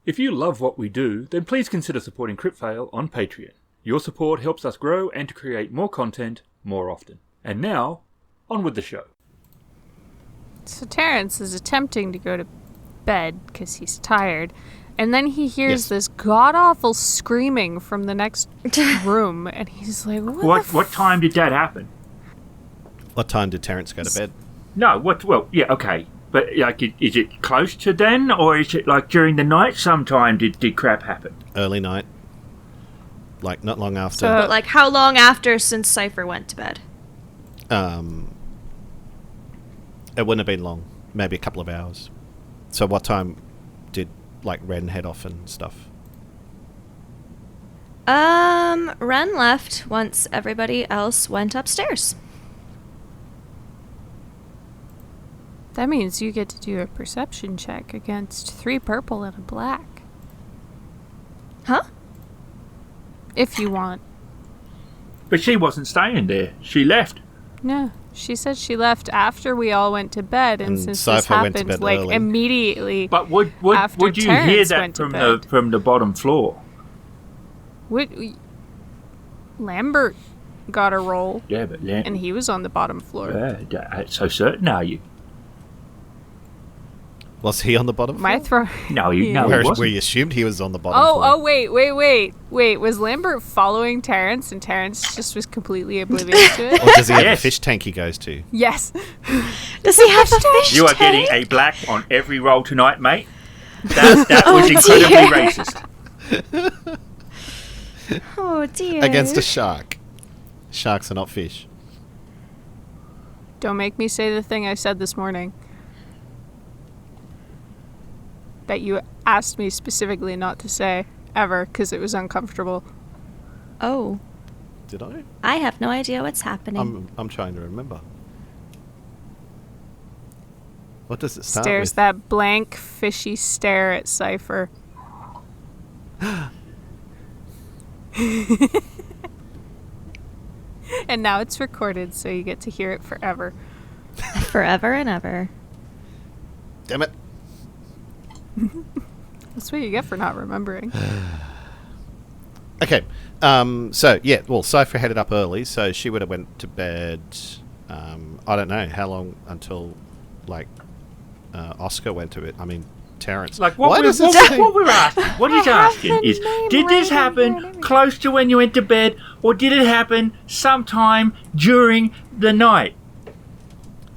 If you love what we do, then please consider supporting Kritfayle on Patreon. Your support helps us grow and to create more content more often. And now, on with the show. So Terrence is attempting to go to bed because he's tired, and then he hears this god-awful screaming from the next room, and he's like, What time did that happen? What time did Terrence go to bed? No, okay. But, like, is it close to then, or is it, like, during the night sometime did crap happen? Early night. Like, not long after. But, like, how long after since Cipher went to bed? It wouldn't have been long. Maybe a couple of hours. So what time did, like, Wren head off and stuff? Wren left once everybody else went upstairs. That means you get to do a perception check against 3 purple and a black. Huh? If you want. But she wasn't staying there. She left. No, she said she left after we all went to bed, and since Cipher this happened, went to bed like, early. immediately. But would you Terrence hear that went to from the bottom floor? Lambert got a roll. Yeah, but and he was on the bottom floor. So certain are you? Was he on the bottom floor? No, he wasn't. We assumed he was on the bottom floor. Oh, wait. Was Lambert following Terrence, and Terrence just was completely oblivious to it? Or does he have a fish tank he goes to? Yes. Does he have a fish You are tank? getting a black on every roll tonight, mate. That was incredibly racist. Oh, dear. Against a shark. Sharks are not fish. Don't make me say the thing I said this morning. That you asked me specifically not to say, ever, because it was uncomfortable. Oh. Did I? I have no idea what's happening. I'm trying to remember. What does it start Stares with? that blank, fishy stare at Cipher. And now it's recorded, so you get to hear it forever. Forever and ever. Damn it. That's what you get for not remembering. Okay. Cipher headed up early, so she would have went to bed, I don't know, how long until, like, Oscar went to bed. I mean, Terrence. Like, what we're asking, what he's asking is, did this happen close to when you went to bed, or did it happen sometime during the night?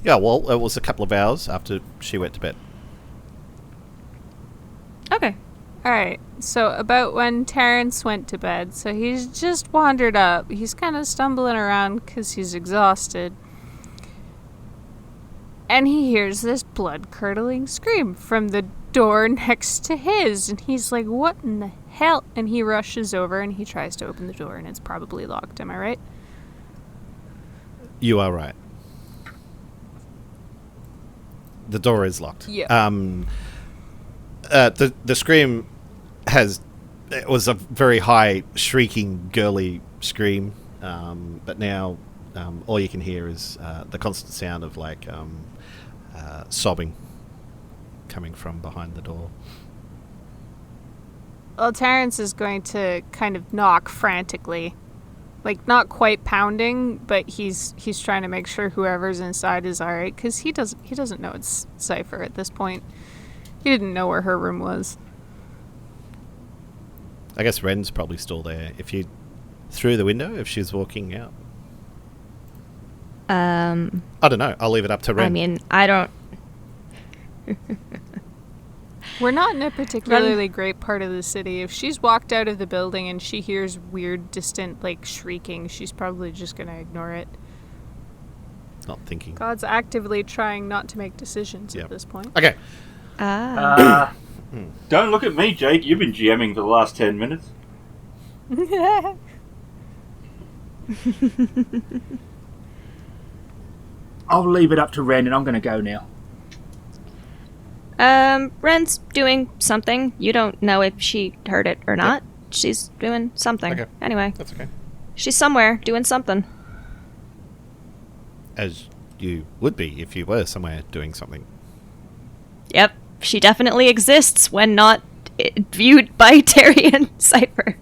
Yeah, well, it was a couple of hours after she went to bed. Okay. Alright, so about when Terrence went to bed, so he's just wandered up. He's kind of stumbling around because he's exhausted. And he hears this blood-curdling scream from the door next to his. And he's like, what in the hell? And he rushes over and he tries to open the door, and it's probably locked. Am I right? You are right. The door is locked. Yeah. The scream it was a very high, shrieking, girly scream, but now all you can hear is the constant sound of, like, sobbing coming from behind the door. Well, Terrence is going to kind of knock frantically. Like, not quite pounding, but he's trying to make sure whoever's inside is alright, because he doesn't know it's Cipher at this point. He didn't know where her room was. I guess Wren's probably still there. If you through the window, if she's walking out. I don't know. I'll leave it up to Wren. I mean, I don't... We're not in a particularly great part of the city. If she's walked out of the building and she hears weird, distant, like, shrieking, she's probably just going to ignore it. Not thinking. God's actively trying not to make decisions at this point. Okay. Don't look at me, Jake. You've been GMing for the last 10 minutes. I'll leave it up to Wren, and I'm going to go now. Wren's doing something. You don't know if she heard it or not. Yep. She's doing something. Okay. Anyway. That's okay. She's somewhere doing something. As you would be if you were somewhere doing something. Yep. She definitely exists when not viewed by Terry and Cipher.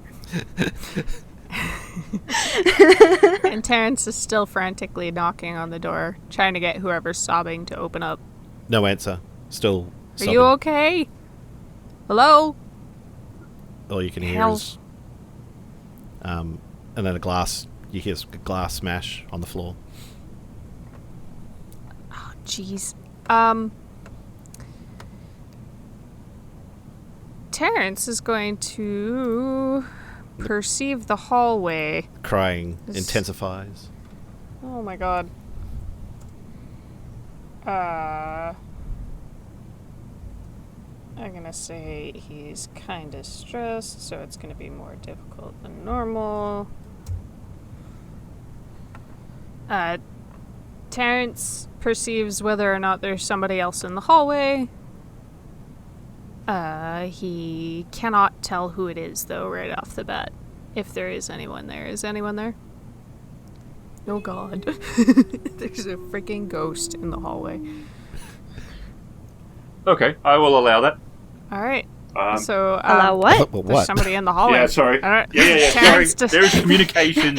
And Terrence is still frantically knocking on the door, trying to get whoever's sobbing to open up. No answer. Still Are sobbing. you okay? Hello? All you can hear Hell. is... and then you hear a glass smash on the floor. Oh, jeez. Terrence is going to perceive the hallway. Crying This- intensifies. Oh my god. I'm gonna say he's kinda stressed, so it's gonna be more difficult than normal. Terrence perceives whether or not there's somebody else in the hallway. He cannot tell who it is, though, right off the bat. If there is anyone there. Is anyone there? Oh god. There's a freaking ghost in the hallway. Okay, I will allow that. Alright. So, Allow what? What? There's somebody in the hallway. yeah, sorry. Alright. Yeah. Sorry. Terrence just- There's communication.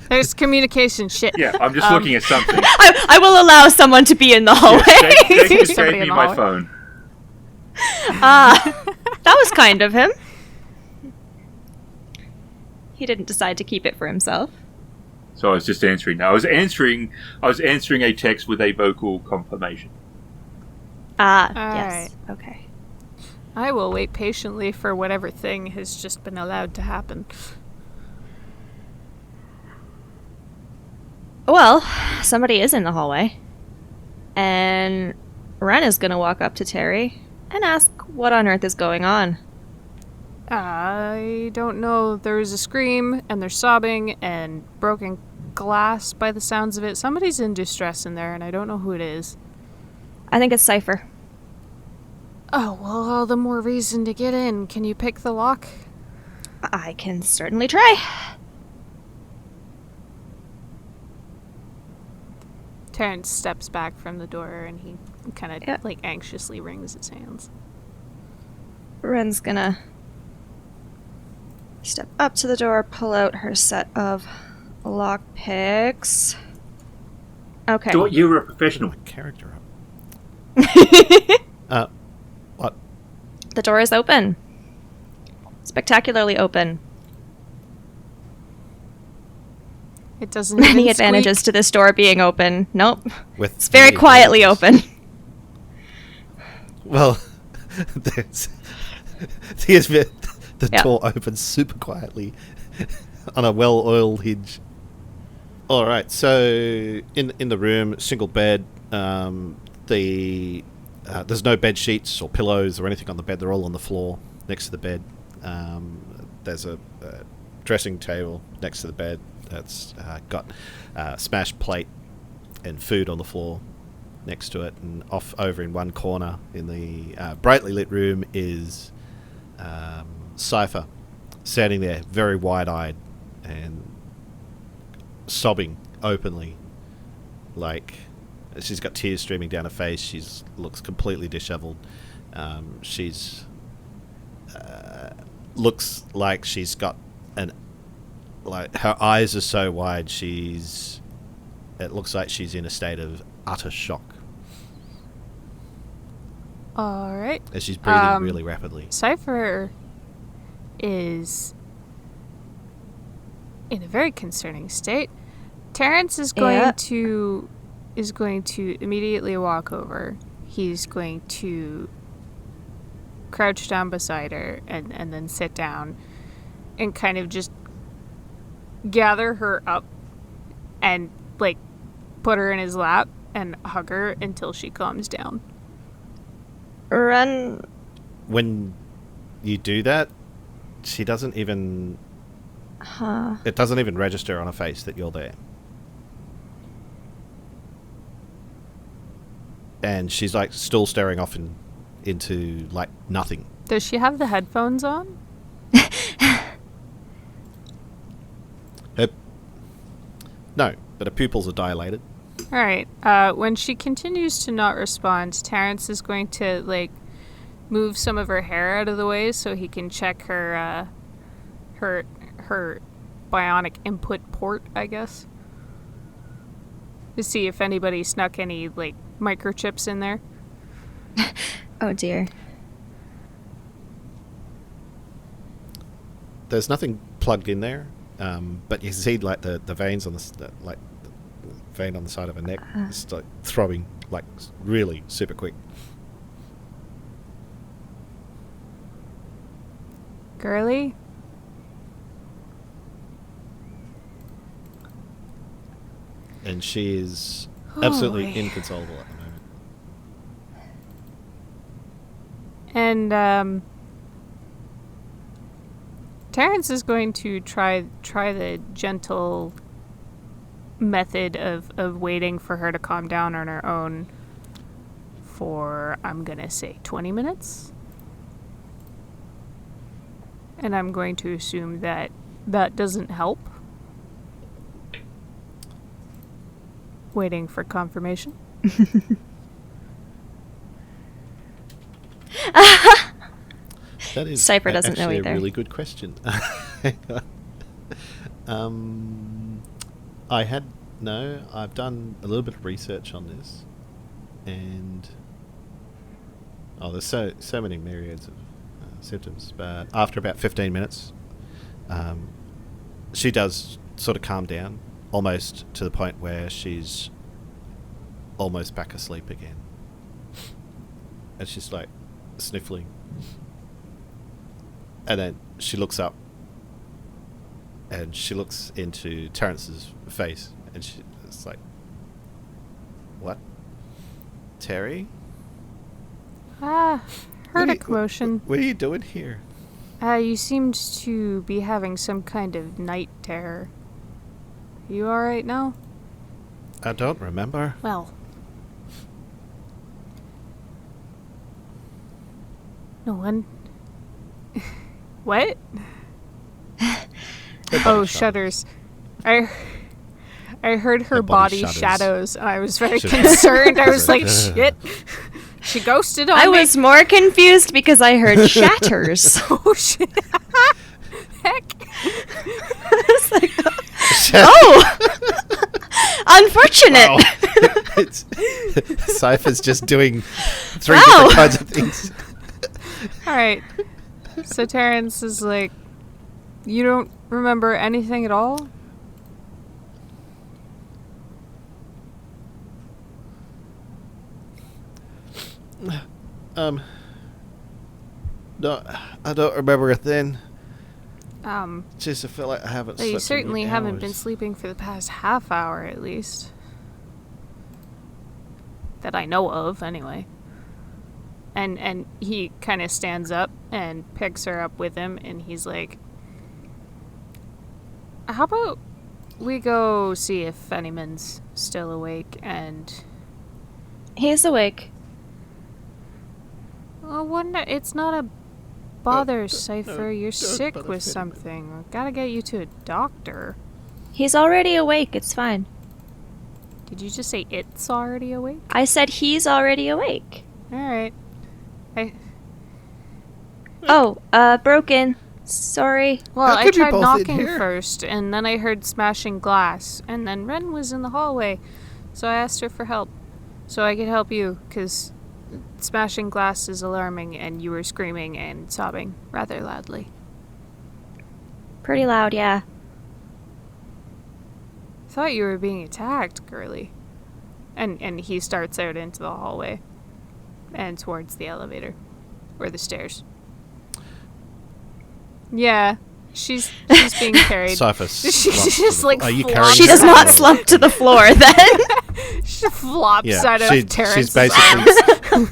There's communication shit. Yeah, I'm just looking at something. I will allow someone to be in the hallway. Jake just Somebody gave in me the my hallway. phone. That was kind of him. He didn't decide to keep it for himself. So I was just answering. I was answering a text with a vocal confirmation. Yes. Okay. I will wait patiently for whatever thing has just been allowed to happen. Well, somebody is in the hallway. And Wren is going to walk up to Terry and ask what on earth is going on. I don't know. There's a scream, and there's sobbing, and broken glass by the sounds of it. Somebody's in distress in there, and I don't know who it is. I think it's Cipher. Oh, well, all the more reason to get in. Can you pick the lock? I can certainly try. Terrence steps back from the door, and he kind of, Yeah. anxiously wrings his hands. Wren's gonna step up to the door, pull out her set of lock picks. Okay. Thought you were a professional. My character up. What? The door is open. Spectacularly open. It doesn't Many even advantages squeak. to this door being open. Nope. With It's very many quietly advantages. open. Well, there's the Yeah. door opens super quietly on a well-oiled hinge. All right, so in the room, single bed. There's no bed sheets or pillows or anything on the bed. They're all on the floor next to the bed. There's a dressing table next to the bed that's got smashed plate and food on the floor next to it, and off over in one corner in the brightly lit room is Cipher, standing there very wide-eyed and sobbing openly, like she's got tears streaming down her face. She's looks completely disheveled. She's looks like she's got her eyes are so wide. It looks like she's in a state of utter shock All right. as she's breathing really rapidly. Cipher is in a very concerning state. Terrence is going Yeah. to immediately walk over. He's going to crouch down beside her and then sit down and kind of just gather her up and put her in his lap and hug her until she calms down. Wren. When you do that, she doesn't even... Huh. It doesn't even register on her face that you're there. And she's still staring off into nothing. Does she have the headphones on? No, but her pupils are dilated. All right. When she continues to not respond, Terrence is going to move some of her hair out of the way so he can check her bionic input port, I guess, to see if anybody snuck any like microchips in there. Oh dear. There's nothing plugged in there, but you see like the veins on the vein on the side of her neck is like throbbing like really super quick. Girly? And she is absolutely Holy. inconsolable at the moment. And Terrence is going to try the gentle method of waiting for her to calm down on her own for, I'm gonna say, 20 minutes. And I'm going to assume that that doesn't help. Waiting for confirmation. That is Cipher doesn't know actually either. a really good question. I've done a little bit of research on this, and there's so many myriads of symptoms. But after about 15 minutes, she does sort of calm down, almost to the point where she's almost back asleep again, and she's like sniffling. And then she looks up, and she looks into Terrence's face, and it's like, "What, Terry? Heard a commotion. What are you doing here?" You seemed to be having some kind of night terror. You alright now? I don't remember. Well. No one. What? Oh, shudders. I heard her body shudders. shadows, and I was very concerned. I was like, shit. She ghosted on me. I was more confused because I heard shatters. Oh, shit. Heck. It's like, oh! Unfortunate! Wow. Cipher's just doing 3 Wow. different kinds of things. Alright. So Terrence is like, you don't remember anything at all? No, I don't remember a thing. Um, Just I feel like I haven't you slept in certainly haven't been hours. sleeping for the past half hour at least. That I know of, anyway. And he kind of stands up and picks her up with him, and he's like, how about we go see if Fennyman's still awake, and... He's awake. Well, it's not a bother, No, Cipher. You're don't sick bother with Fennyman. something. I've gotta get you to a doctor. He's already awake, it's fine. Did you just say it's already awake? I said he's already awake. Alright. Oh, broken. Sorry. Well, How I could you tried both in knocking here? first, and then I heard smashing glass, and then Wren was in the hallway, so I asked her for help. So I could help you, because smashing glass is alarming, and you were screaming and sobbing rather loudly. Pretty loud, yeah. Thought you were being attacked, girly. And he starts out into the hallway, and towards the elevator, or the stairs. Yeah, she's being carried. Cipher She's slumps to just the- like Are you flops. carrying She her? does not slump to the floor then. She flops Yeah, out of she's Terrence's basically arms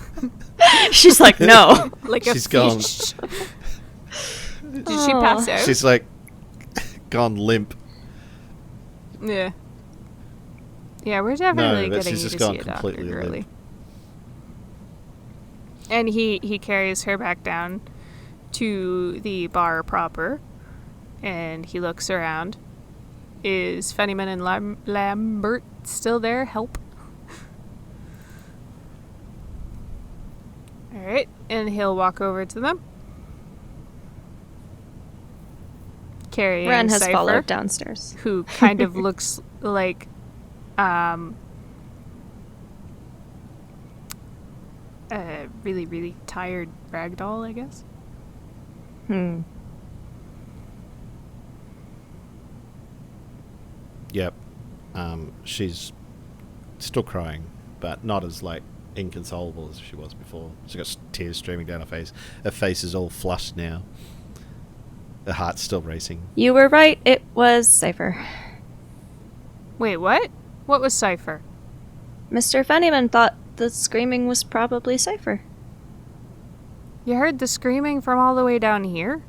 She's like, no. like a she's gone. fish. Did she pass out? she's like gone limp. Yeah. Yeah, we're definitely but getting she's you just to gone see a doctor, completely girly. limp. And he carries her back down to the bar proper, and he looks around. Is Fennyman and Lambert still there? Help. Alright, And he'll walk over to them. Carrying Wren has Cipher, followed downstairs. who kind of looks like a really, really tired ragdoll, I guess. Yep. She's still crying, but not as like inconsolable as she was before. She's got tears streaming down her face. Her face is all flushed now. Her heart's still racing. You were right. It was Cipher. Wait, what? What was Cipher? Mr. Fennyman thought the screaming was probably Cipher. You heard the screaming from all the way down here?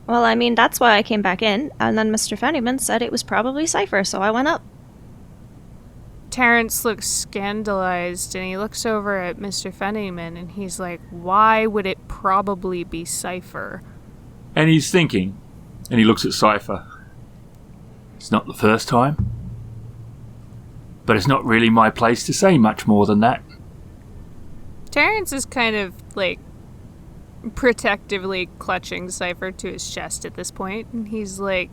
Well, I mean, that's why I came back in, and then Mr. Fennyman said it was probably Cipher, so I went up. Terrence looks scandalized, and he looks over at Mr. Fennyman, and he's like, why would it probably be Cipher? And he's thinking, and he looks at Cipher. It's not the first time. But it's not really my place to say much more than that. Terrence is kind of, like, protectively clutching Cipher to his chest at this point, and he's like,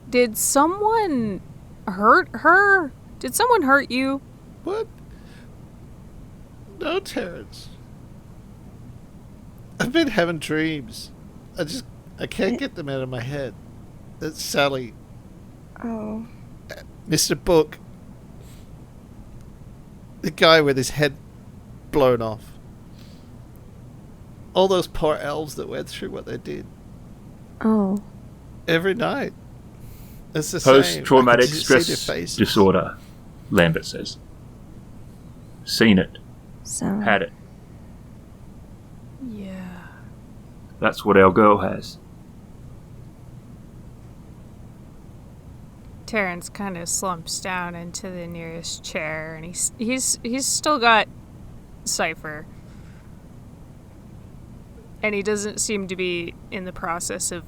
did someone hurt her? Did someone hurt you? What? No, Terrence. I've been having dreams. I can't get them out of my head. That's Sally. Oh. Mr. Book. The guy with his head blown off. All those poor elves that went through what they did. Oh. Every night. It's the same. Post-traumatic I can just see their stress faces. disorder, Lambert says. Seen it. So. Had it. Yeah. That's what our girl has. Terrence kind of slumps down into the nearest chair, and he's still got Cipher. And he doesn't seem to be in the process of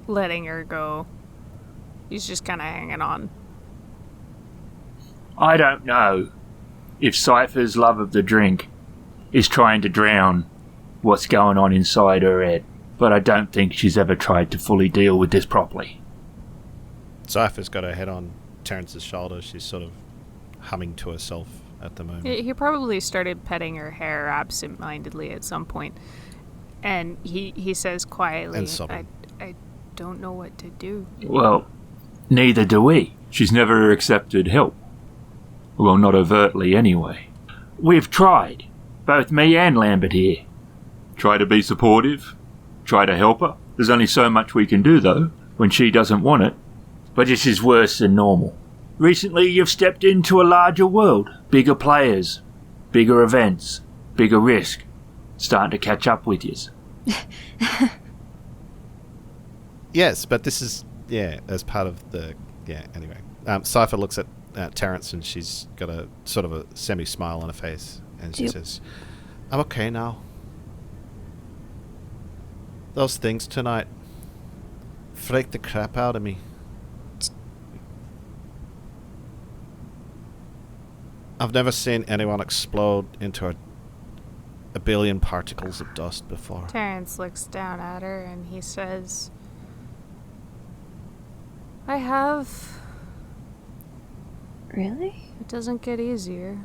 letting her go. He's just kind of hanging on. I don't know if Cipher's love of the drink is trying to drown what's going on inside her head, but I don't think she's ever tried to fully deal with this properly. Cipher's got her head on Terrence's shoulder. She's sort of humming to herself at the moment. He probably started petting her hair absent-mindedly at some point. And he says quietly, And sobbing. I don't know what to do. Well, neither do we. She's never accepted help. Well, not overtly anyway. We've tried, both me and Lambert here. Try to be supportive, try to help her. There's only so much we can do, though, when she doesn't want it. But this is worse than normal. Recently, you've stepped into a larger world. Bigger players, bigger events, bigger risk. Starting to catch up with yous. Yes, but this is, as part of the, anyway. Cipher looks at Terrence, and she's got a sort of a semi-smile on her face, and she says, I'm okay now. Those things tonight freaked the crap out of me. I've never seen anyone explode into a billion particles of dust before. Terrence looks down at her and he says, I have. Really? It doesn't get easier.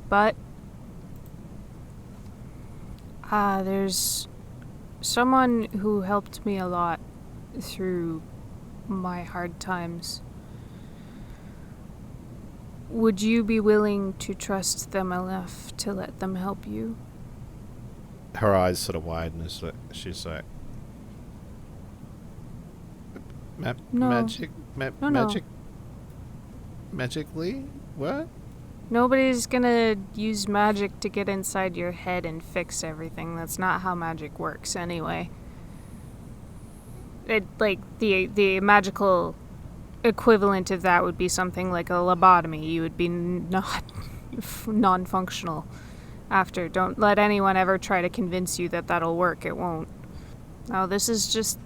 But there's someone who helped me a lot through my hard times. Would you be willing to trust them enough to let them help you? Her eyes sort of widen as she's like, No. magic, No. magic, magically? What? Nobody's gonna use magic to get inside your head and fix everything. That's not how magic works anyway. The magical equivalent of that would be something like a lobotomy. You would be not non-functional after. Don't let anyone ever try to convince you that that'll work. It won't. No, this is just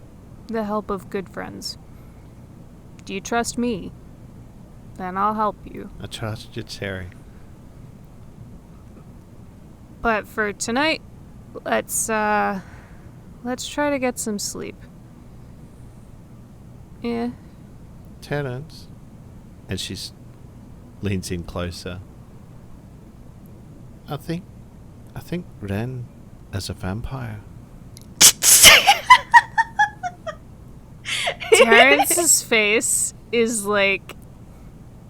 the help of good friends. Do you trust me? Then I'll help you. I trust you, Terry. But for tonight, let's try to get some sleep. Yeah. Terrence. And she leans in closer. I think Wren is a vampire. Terrence's face is like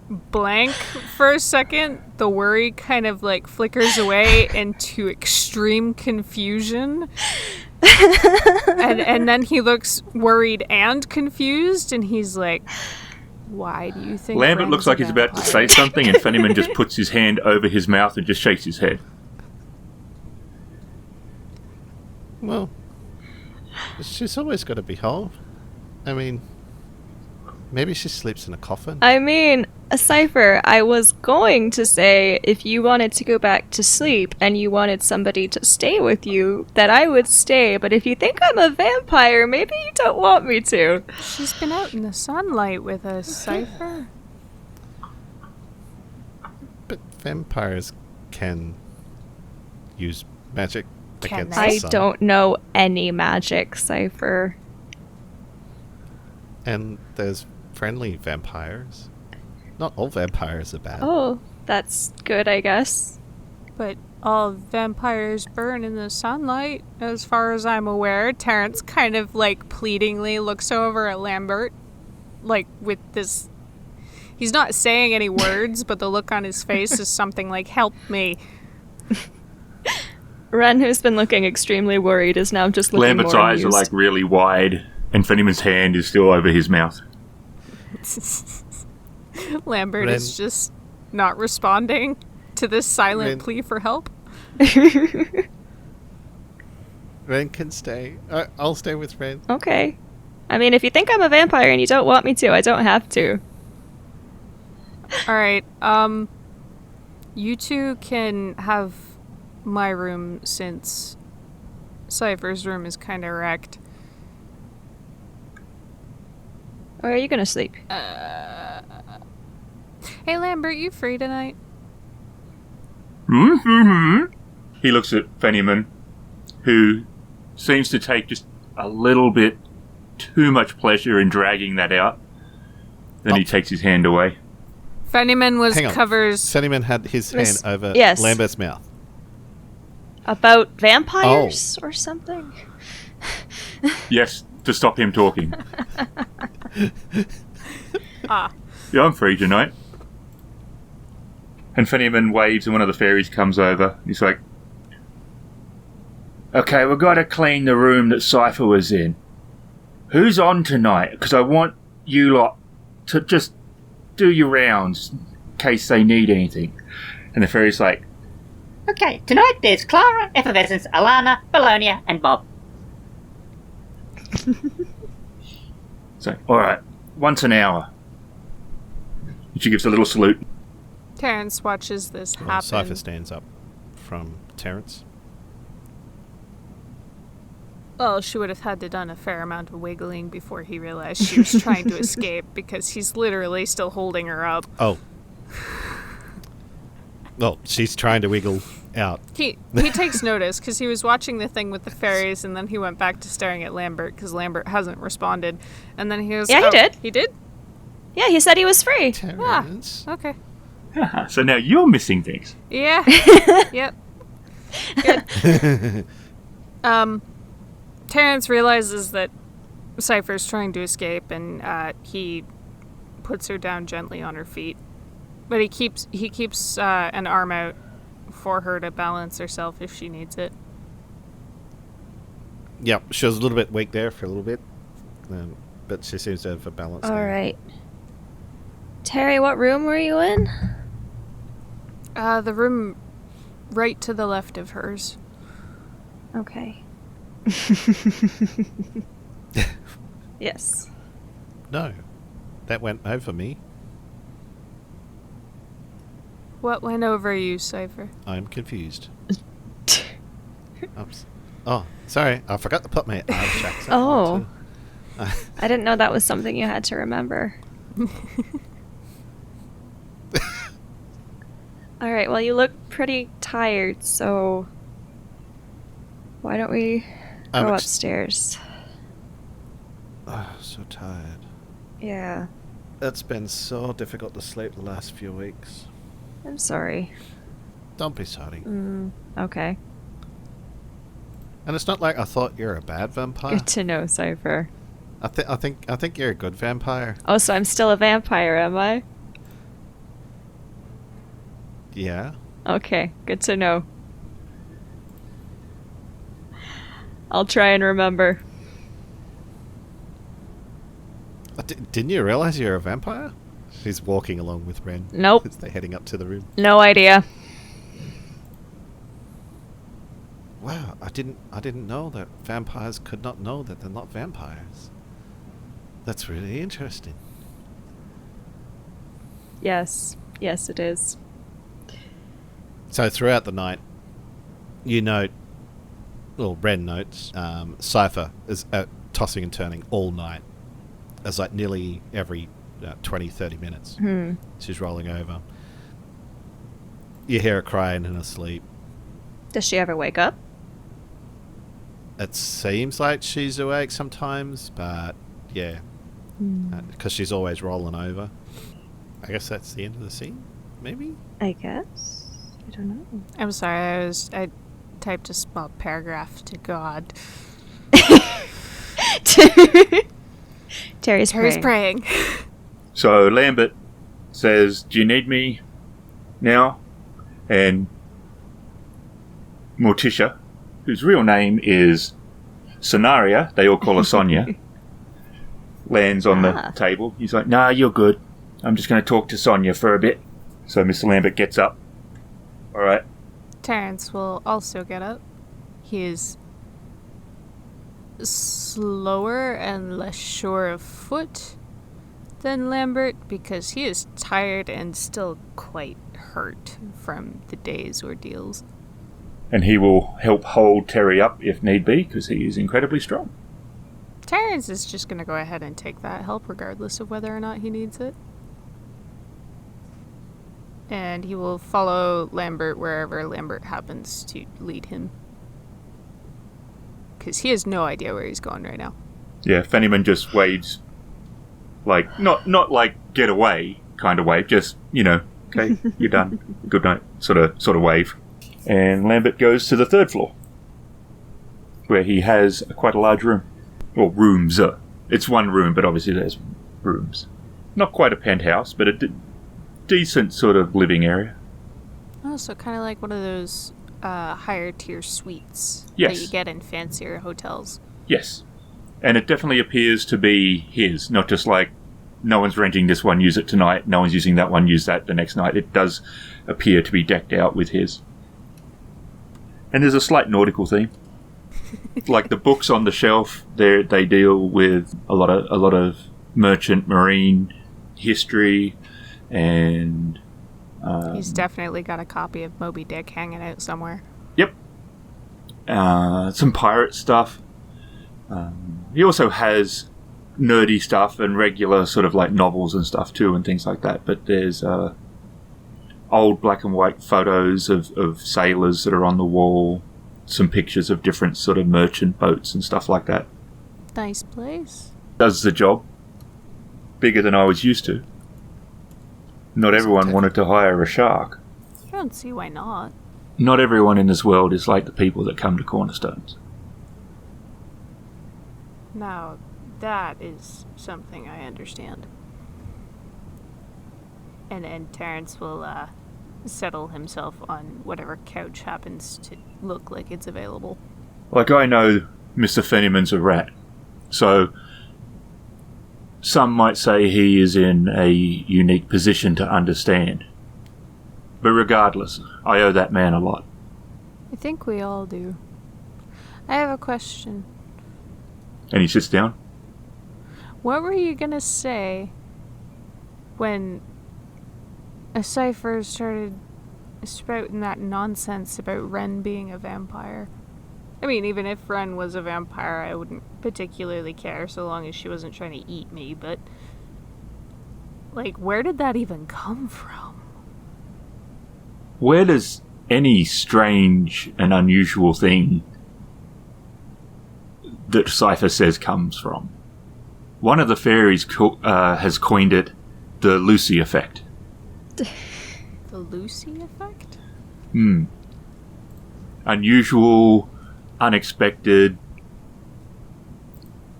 blank for a second. The worry kind of like flickers away into extreme confusion. and then he looks worried and confused, and he's like, why do you think Lambert Wren's looks like a he's about to vampire? say something, and Fenneman just puts his hand over his mouth and just shakes his head. Well, she's always got to be whole. I mean, maybe she sleeps in a coffin. I mean, Cipher, I was going to say if you wanted to go back to sleep and you wanted somebody to stay with you, that I would stay, but if you think I'm a vampire, maybe you don't want me to. She's been out in the sunlight with us, Cipher. But vampires can use magic Can against they? the I sun. don't know any magic, Cipher. And there's friendly vampires. Not all vampires are bad. Oh, that's good, I guess. But all vampires burn in the sunlight, as far as I'm aware. Terrence kind of like pleadingly looks over at Lambert, like with this. He's not saying any words, but the look on his face is something like, help me. Wren, who's been looking extremely worried, is now just looking Lambert's more eyes are amused. like really wide, and Fenneman's hand is still over his mouth. Lambert Wren- is just not responding to this silent Wren- plea for help. Wren can stay. I'll stay with Wren. Okay. I mean, if you think I'm a vampire and you don't want me to, I don't have to. All right. You two can have my room since Cipher's room is kind of wrecked. Where are you gonna sleep? Hey, Lambert, you free tonight? Mm-hmm. He looks at Fenneman, who seems to take just a little bit too much pleasure in dragging that out. Then he takes his hand away. Fenneman was Hang on. covers. Fenneman had his hand Miss- over yes. Lambert's mouth. About vampires or something? Yes, to stop him talking. Ah, Yeah, I'm free tonight. And Fenneman waves and one of the fairies comes over. He's like, okay, we've got to clean the room that Cipher was in. Who's on tonight? Because I want you lot to just do your rounds in case they need anything. And the fairy's like, Okay, tonight there's Clara, Effervescence, Alana, Bologna, and Bob. so, all right, once an hour. And she gives a little salute. Terrence watches this Well, happen. Cipher stands up from Terrence. Well, she would have had to done a fair amount of wiggling before he realized she was trying to escape, because he's literally still holding her up. Oh. Well, she's trying to wiggle out. He takes notice because he was watching the thing with the fairies, and then he went back to staring at Lambert because Lambert hasn't responded. And then he goes, Yeah, he did. He did? Yeah, he said he was free. Terrence. Okay. So now you're missing things. Yeah. Yep. Good. Terrence realizes that Cipher's trying to escape, and he puts her down gently on her feet. But he keeps an arm out for her to balance herself if she needs it. Yep, she was a little bit weak there for a little bit. But she seems to have a balance now. Alright. Terry, what room were you in? The room right to the left of hers. Okay. Yes. No. That went over me. What went over you, Cipher? I'm confused. Oops. Oh, sorry. I forgot to put my arm tracks Oh. on too. I didn't know that was something you had to remember. Alright, well, you look pretty tired, so Why don't we I'm go ex- upstairs? Oh, so tired. Yeah, It's been so difficult to sleep the last few weeks. I'm sorry. Don't be sorry. Okay. And it's not like I thought you're a bad vampire. Good to know, Cipher. I think you're a good vampire. Oh, so I'm still a vampire, am I? Yeah. Okay, good to know. I'll try and remember. Didn't you realize you're a vampire? She's walking along with Wren. Nope. As they're heading up to the room. No idea. Wow, I didn't know that vampires could not know that they're not vampires. That's really interesting. Yes. Yes, it is. So throughout the night, you note, well, Wren notes, Cipher is tossing and turning all night. It's like nearly every 20, 30 minutes. She's rolling over. You hear her crying in her sleep. Does she ever wake up? It seems like she's awake sometimes, but yeah. Because she's always rolling over. I guess that's the end of the scene, maybe? I guess. I don't know. I'm sorry, I typed a small paragraph to God. Terry's praying. So Lambert says, "Do you need me now?" And Morticia, whose real name is Sonaria, they all call her Sonia, lands on the table. He's like, "Nah, you're good. I'm just going to talk to Sonia for a bit." So Mr. Lambert gets up. All right. Terrence will also get up. He is slower and less sure of foot than Lambert because he is tired and still quite hurt from the day's ordeals. And he will help hold Terry up if need be because he is incredibly strong. Terrence is just going to go ahead and take that help regardless of whether or not he needs it. And he will follow Lambert wherever Lambert happens to lead him. Because he has no idea where he's going right now. Yeah, Fennyman just waves, like, not like get away kind of wave, just, okay, you're done, good night, sort of wave. And Lambert goes to the third floor, where he has quite a large room. Well, rooms. It's one room, but obviously there's rooms. Not quite a penthouse, but a decent sort of living area. Oh, so kind of like one of those higher tier suites Yes. that you get in fancier hotels. Yes. And it definitely appears to be his, not just like, no one's renting this one, use it tonight, no one's using that one, use that the next night. It does appear to be decked out with his. And there's a slight nautical theme. Like the books on the shelf, they deal with a lot of merchant marine history, and He's definitely got a copy of Moby Dick hanging out somewhere. Yep. Some pirate stuff. He also has nerdy stuff and regular sort of like novels and stuff too and things like that. But there's old black and white photos of sailors that are on the wall. Some pictures of different sort of merchant boats and stuff like that. Nice place. Does the job. Bigger than I was used to. Not everyone wanted to hire a shark. I don't see why not. Not everyone in this world is like the people that come to Cornerstones. Now, that is something I understand. And Terrence will settle himself on whatever couch happens to look like it's available. Like, I know Mr. Fennyman's a rat, so some might say he is in a unique position to understand. But regardless, I owe that man a lot. I think we all do. I have a question. And he sits down. What were you gonna say when a Cipher started spouting that nonsense about Wren being a vampire? I mean, even if Wren was a vampire, I wouldn't particularly care so long as she wasn't trying to eat me, but like, where did that even come from? Where does any strange and unusual thing that Cipher says comes from. One of the fairies has coined it the Lucy effect. The Lucy effect? Unusual, unexpected,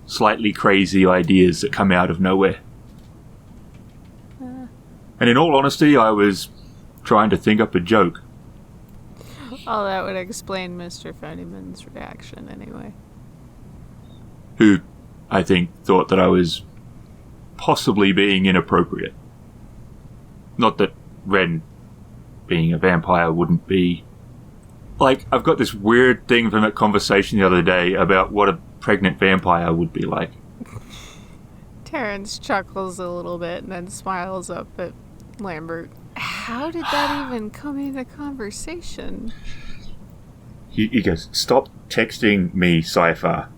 slightly crazy ideas that come out of nowhere. And in all honesty, I was trying to think up a joke. Oh, that would explain Mr. Fennyman's reaction anyway. Who, I think, thought that I was possibly being inappropriate. Not that Wren, being a vampire, wouldn't be... Like, I've got this weird thing from that conversation the other day about what a pregnant vampire would be like. Terrence chuckles a little bit and then smiles up at Lambert. How did that even come into conversation? He goes, "Stop texting me, Cipher."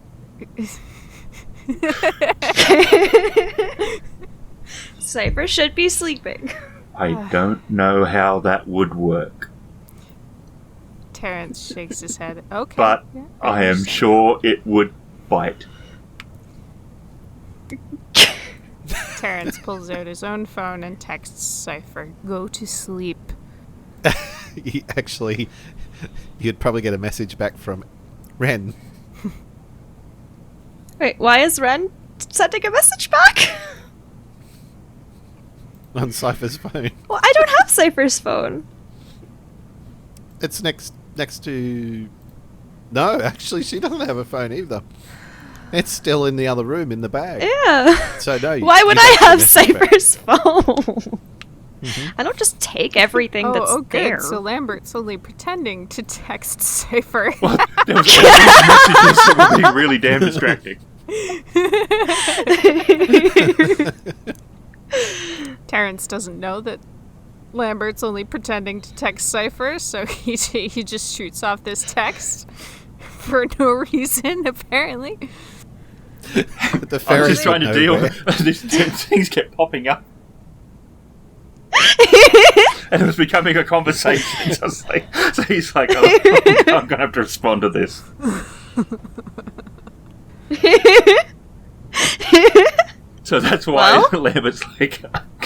Cipher should be sleeping. I don't know how that would work. Terrence shakes his head. Okay. But yeah, I am understand. sure it would bite. Terrence pulls out his own phone and texts Cipher, "Go to sleep." You'd probably get a message back from Wren. Wait, why is Wren sending a message back? On Cipher's phone. Well, I don't have Cipher's phone. It's next to... No, actually, she doesn't have a phone either. It's still in the other room in the bag. Yeah. So no. Why would I don't have message back. Cypher's phone? I don't just take everything that's good. there. So Lambert's only pretending to text Cipher. Well, there was all these messages that were being really damn distracting. Terrence doesn't know that Lambert's only pretending to text Cipher, so he just shoots off this text for no reason, apparently. The I was fairies just trying to would deal know with these things kept popping up. And it was becoming a conversation. So he's like, oh, I'm going to have to respond to this. So that's why Lambert's like,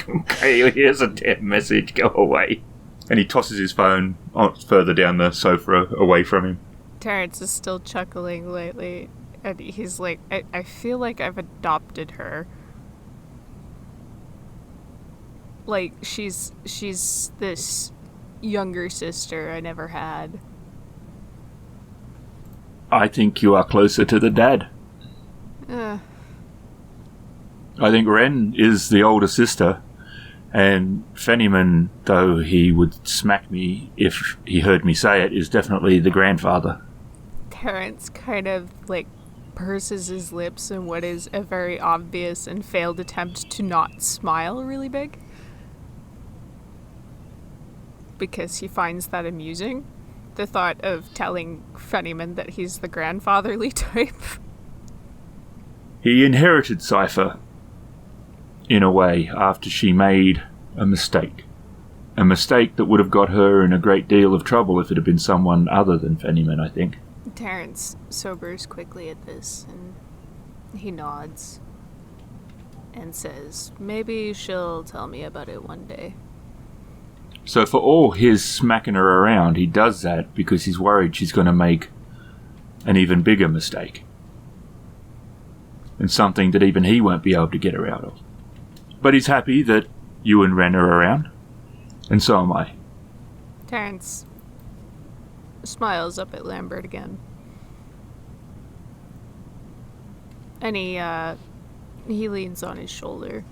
okay, here's a damn message, go away. And he tosses his phone further down the sofa away from him. Terrence is still chuckling lately, and he's like, I feel like I've adopted her. Like, she's this younger sister I never had. I think you are closer to the dad. I think Wren is the older sister, and Fennyman, though he would smack me if he heard me say it, is definitely the grandfather. Terrence kind of, like, purses his lips in what is a very obvious and failed attempt to not smile really big. Because he finds that amusing. The thought of telling Fennyman that he's the grandfatherly type. He inherited Cipher, in a way, after she made a mistake. A mistake that would have got her in a great deal of trouble if it had been someone other than Fennyman, I think. Terrence sobers quickly at this, and he nods and says, maybe she'll tell me about it one day. So for all his smacking her around, he does that because he's worried she's going to make an even bigger mistake. And something that even he won't be able to get her out of. But he's happy that you and Wren are around, and so am I. Terrence smiles up at Lambert again. And he leans on his shoulder.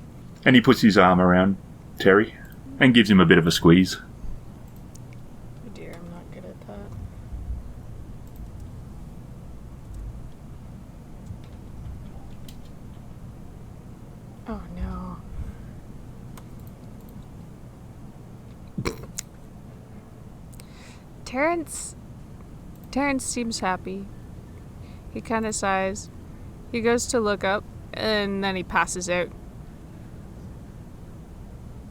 And he puts his arm around Terry and gives him a bit of a squeeze. Oh dear, I'm not good at that. Oh no. Terrence seems happy. He kind of sighs. He goes to look up, and then he passes out.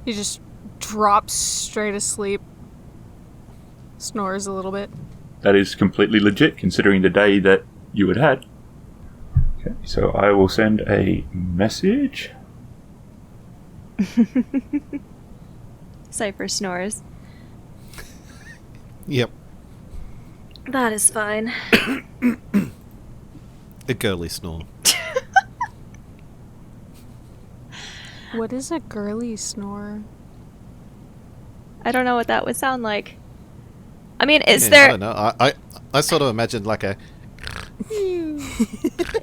He just drops straight asleep. Snores a little bit. That is completely legit, considering the day that you had had. Okay, so I will send a message. Cipher snores. Yep. That is fine. A girly snore. What is a girly snore? I don't know what that would sound like. I mean, is I there don't know. I sort of imagined like a...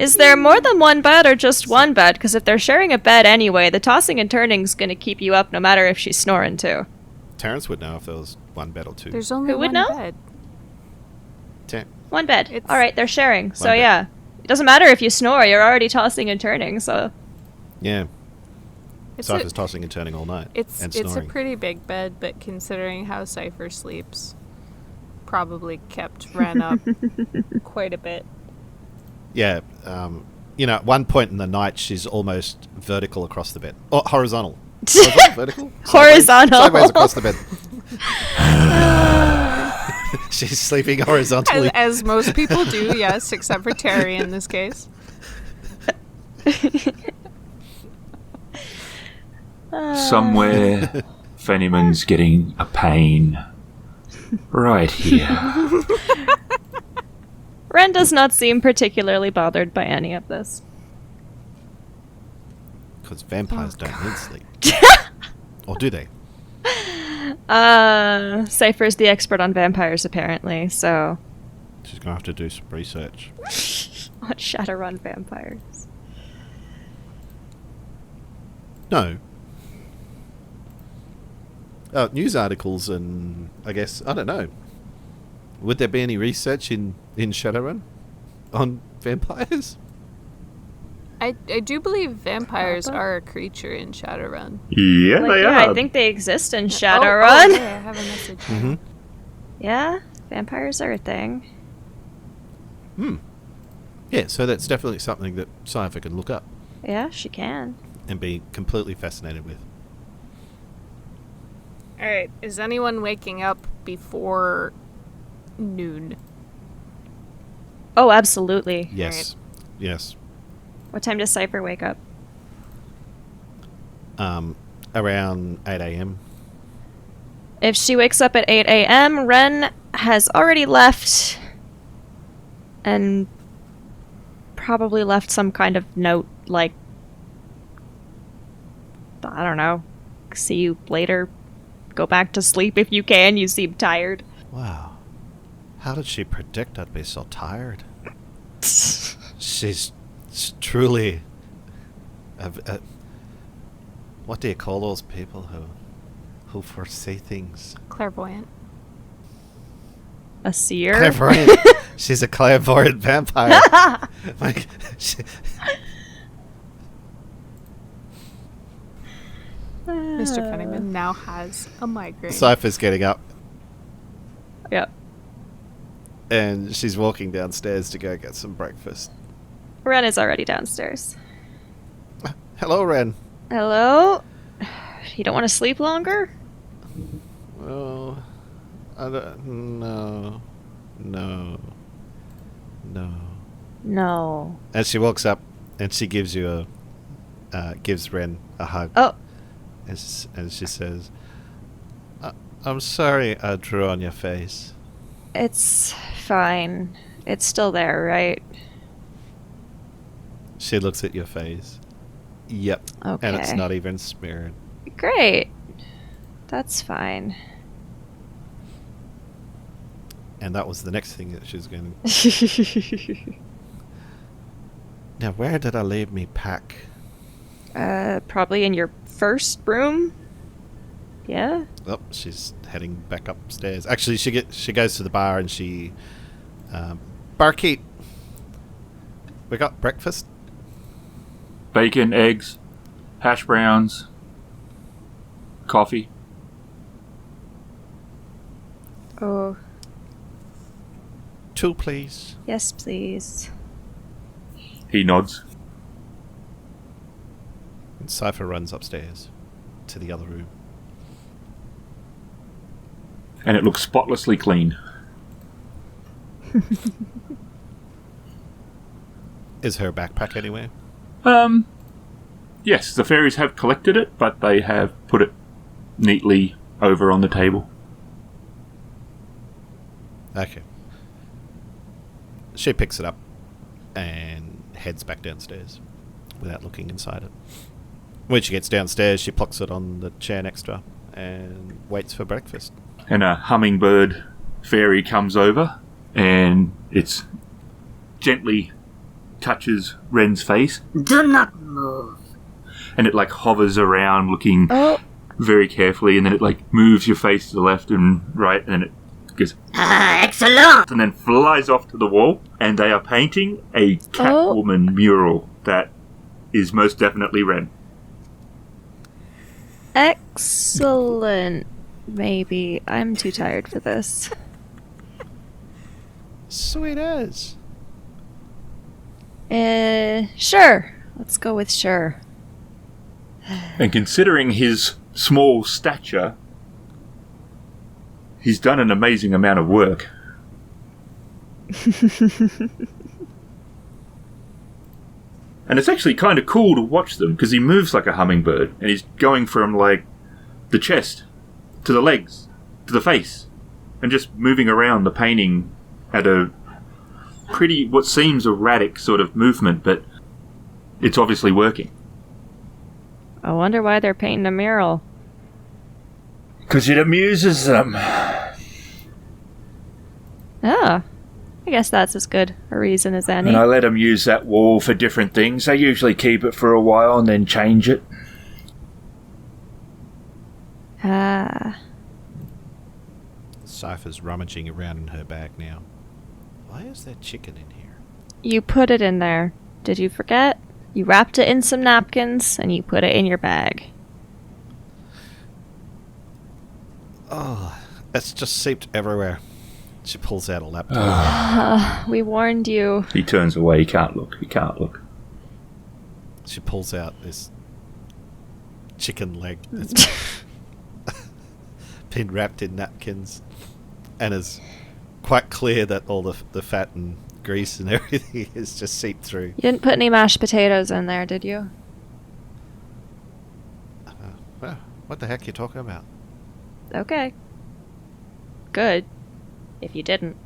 is there more than one bed or just one bed? Because if they're sharing a bed anyway, the tossing and turning's going to keep you up no matter if she's snoring too. Terrence would know if there was one bed or two. There's only Who would one know? bed. One bed. It's- All right, they're sharing. So bed. yeah, it doesn't matter if you snore. You're already tossing and turning. So Yeah. It's Cypher's a, tossing and turning all night. it's and a snoring. pretty big bed, but considering how Cipher sleeps, probably kept Wren up quite a bit. Yeah. At one point in the night, she's almost vertical across the bed. Or horizontal. Vertical? Horizontal. Sideways across the bed. She's sleeping horizontally. As most people do, yes, except for Terry in this case. Somewhere, Fennyman's getting a pain. Right here. Wren does not seem particularly bothered by any of this. Because vampires don't need sleep. Or do they? Cypher's the expert on vampires, apparently, so... She's going to have to do some research. on Shadowrun vampires. No. News articles and, I guess, I don't know. Would there be any research in Shadowrun on vampires? I do believe vampires are a creature in Shadowrun. Yeah, Like, they yeah, are. I think they exist in Oh, Shadowrun. yeah, I have a message. Mm-hmm. Yeah, vampires are a thing. Yeah, so that's definitely something that Cipher can look up Yeah, she can. and be completely fascinated with. Alright, is anyone waking up before noon? Oh, absolutely. Yes. Yes. What time does Cipher wake up? Around 8 a.m. If she wakes up at 8 a.m., Wren has already left and probably left some kind of note like, I don't know, see you later, go back to sleep if you can, you seem tired. Wow. How did she predict I'd be so tired? She's truly... what do you call those people who foresee things? Clairvoyant. A seer? Clairvoyant. She's a clairvoyant vampire. Like, Mr. Fennyman now has a migraine. Cypher's getting up Yep. and she's walking downstairs to go get some breakfast. Wren is already downstairs. Hello, Wren. Hello? You don't want to sleep longer? Oh, I don't... No. No. And she walks up and she gives you gives Wren a hug. Oh, And she says, I'm sorry I drew on your face. it's fine. It's still there, right? She looks at your face. Yep. Okay. And it's not even smeared. Great. That's fine. And that was the next thing that she was going to... Now, where did I leave me pack? Probably in your first room? Yeah? Oh, she's heading back upstairs. Actually, she goes to the bar and she... Barkeep, we got breakfast? Bacon, eggs, hash browns, coffee. Oh, 2, please. yes, please. He nods. And Cipher runs upstairs to the other room. And it looks spotlessly clean. Is her backpack anywhere? Yes, the fairies have collected it, but they have put it neatly over on the table. Okay. She picks it up and heads back downstairs without looking inside it. When she gets downstairs, she plucks it on the chair next to her and waits for breakfast. And a hummingbird fairy comes over, and it's gently touches Wren's face. Do not move. And it like hovers around looking Oh, very carefully, and then it like moves your face to the left and right, and then it goes Excellent. and then flies off to the wall, and they are painting a Catwoman mural that is most definitely Wren. excellent. Maybe. I'm too tired for this. Sweet as. Sure. Let's go with sure. And considering his small stature, he's done an amazing amount of work. And it's actually kind of cool to watch them, because he moves like a hummingbird, and he's going from like the chest to the legs to the face, and just moving around the painting at a pretty, what seems erratic sort of movement, but it's obviously working. I wonder why they're painting a mural. Because it amuses them. Oh. I guess that's as good a reason as any. And I let them use that wall for different things. They usually keep it for a while and then change it. Ah. Cipher's rummaging around in her bag now. Why is there chicken in here? You put it in there. Did you forget? You wrapped it in some napkins and you put it in your bag. Oh, it's just seeped everywhere. She pulls out a laptop. We warned you. He turns away. He can't look. He can't look. She pulls out this chicken leg that's been wrapped in napkins, and is quite clear that all the fat and grease and everything is just seeped through. You didn't put any mashed potatoes in there, did you? Well, what the heck are you talking about? Okay. Good. If you didn't.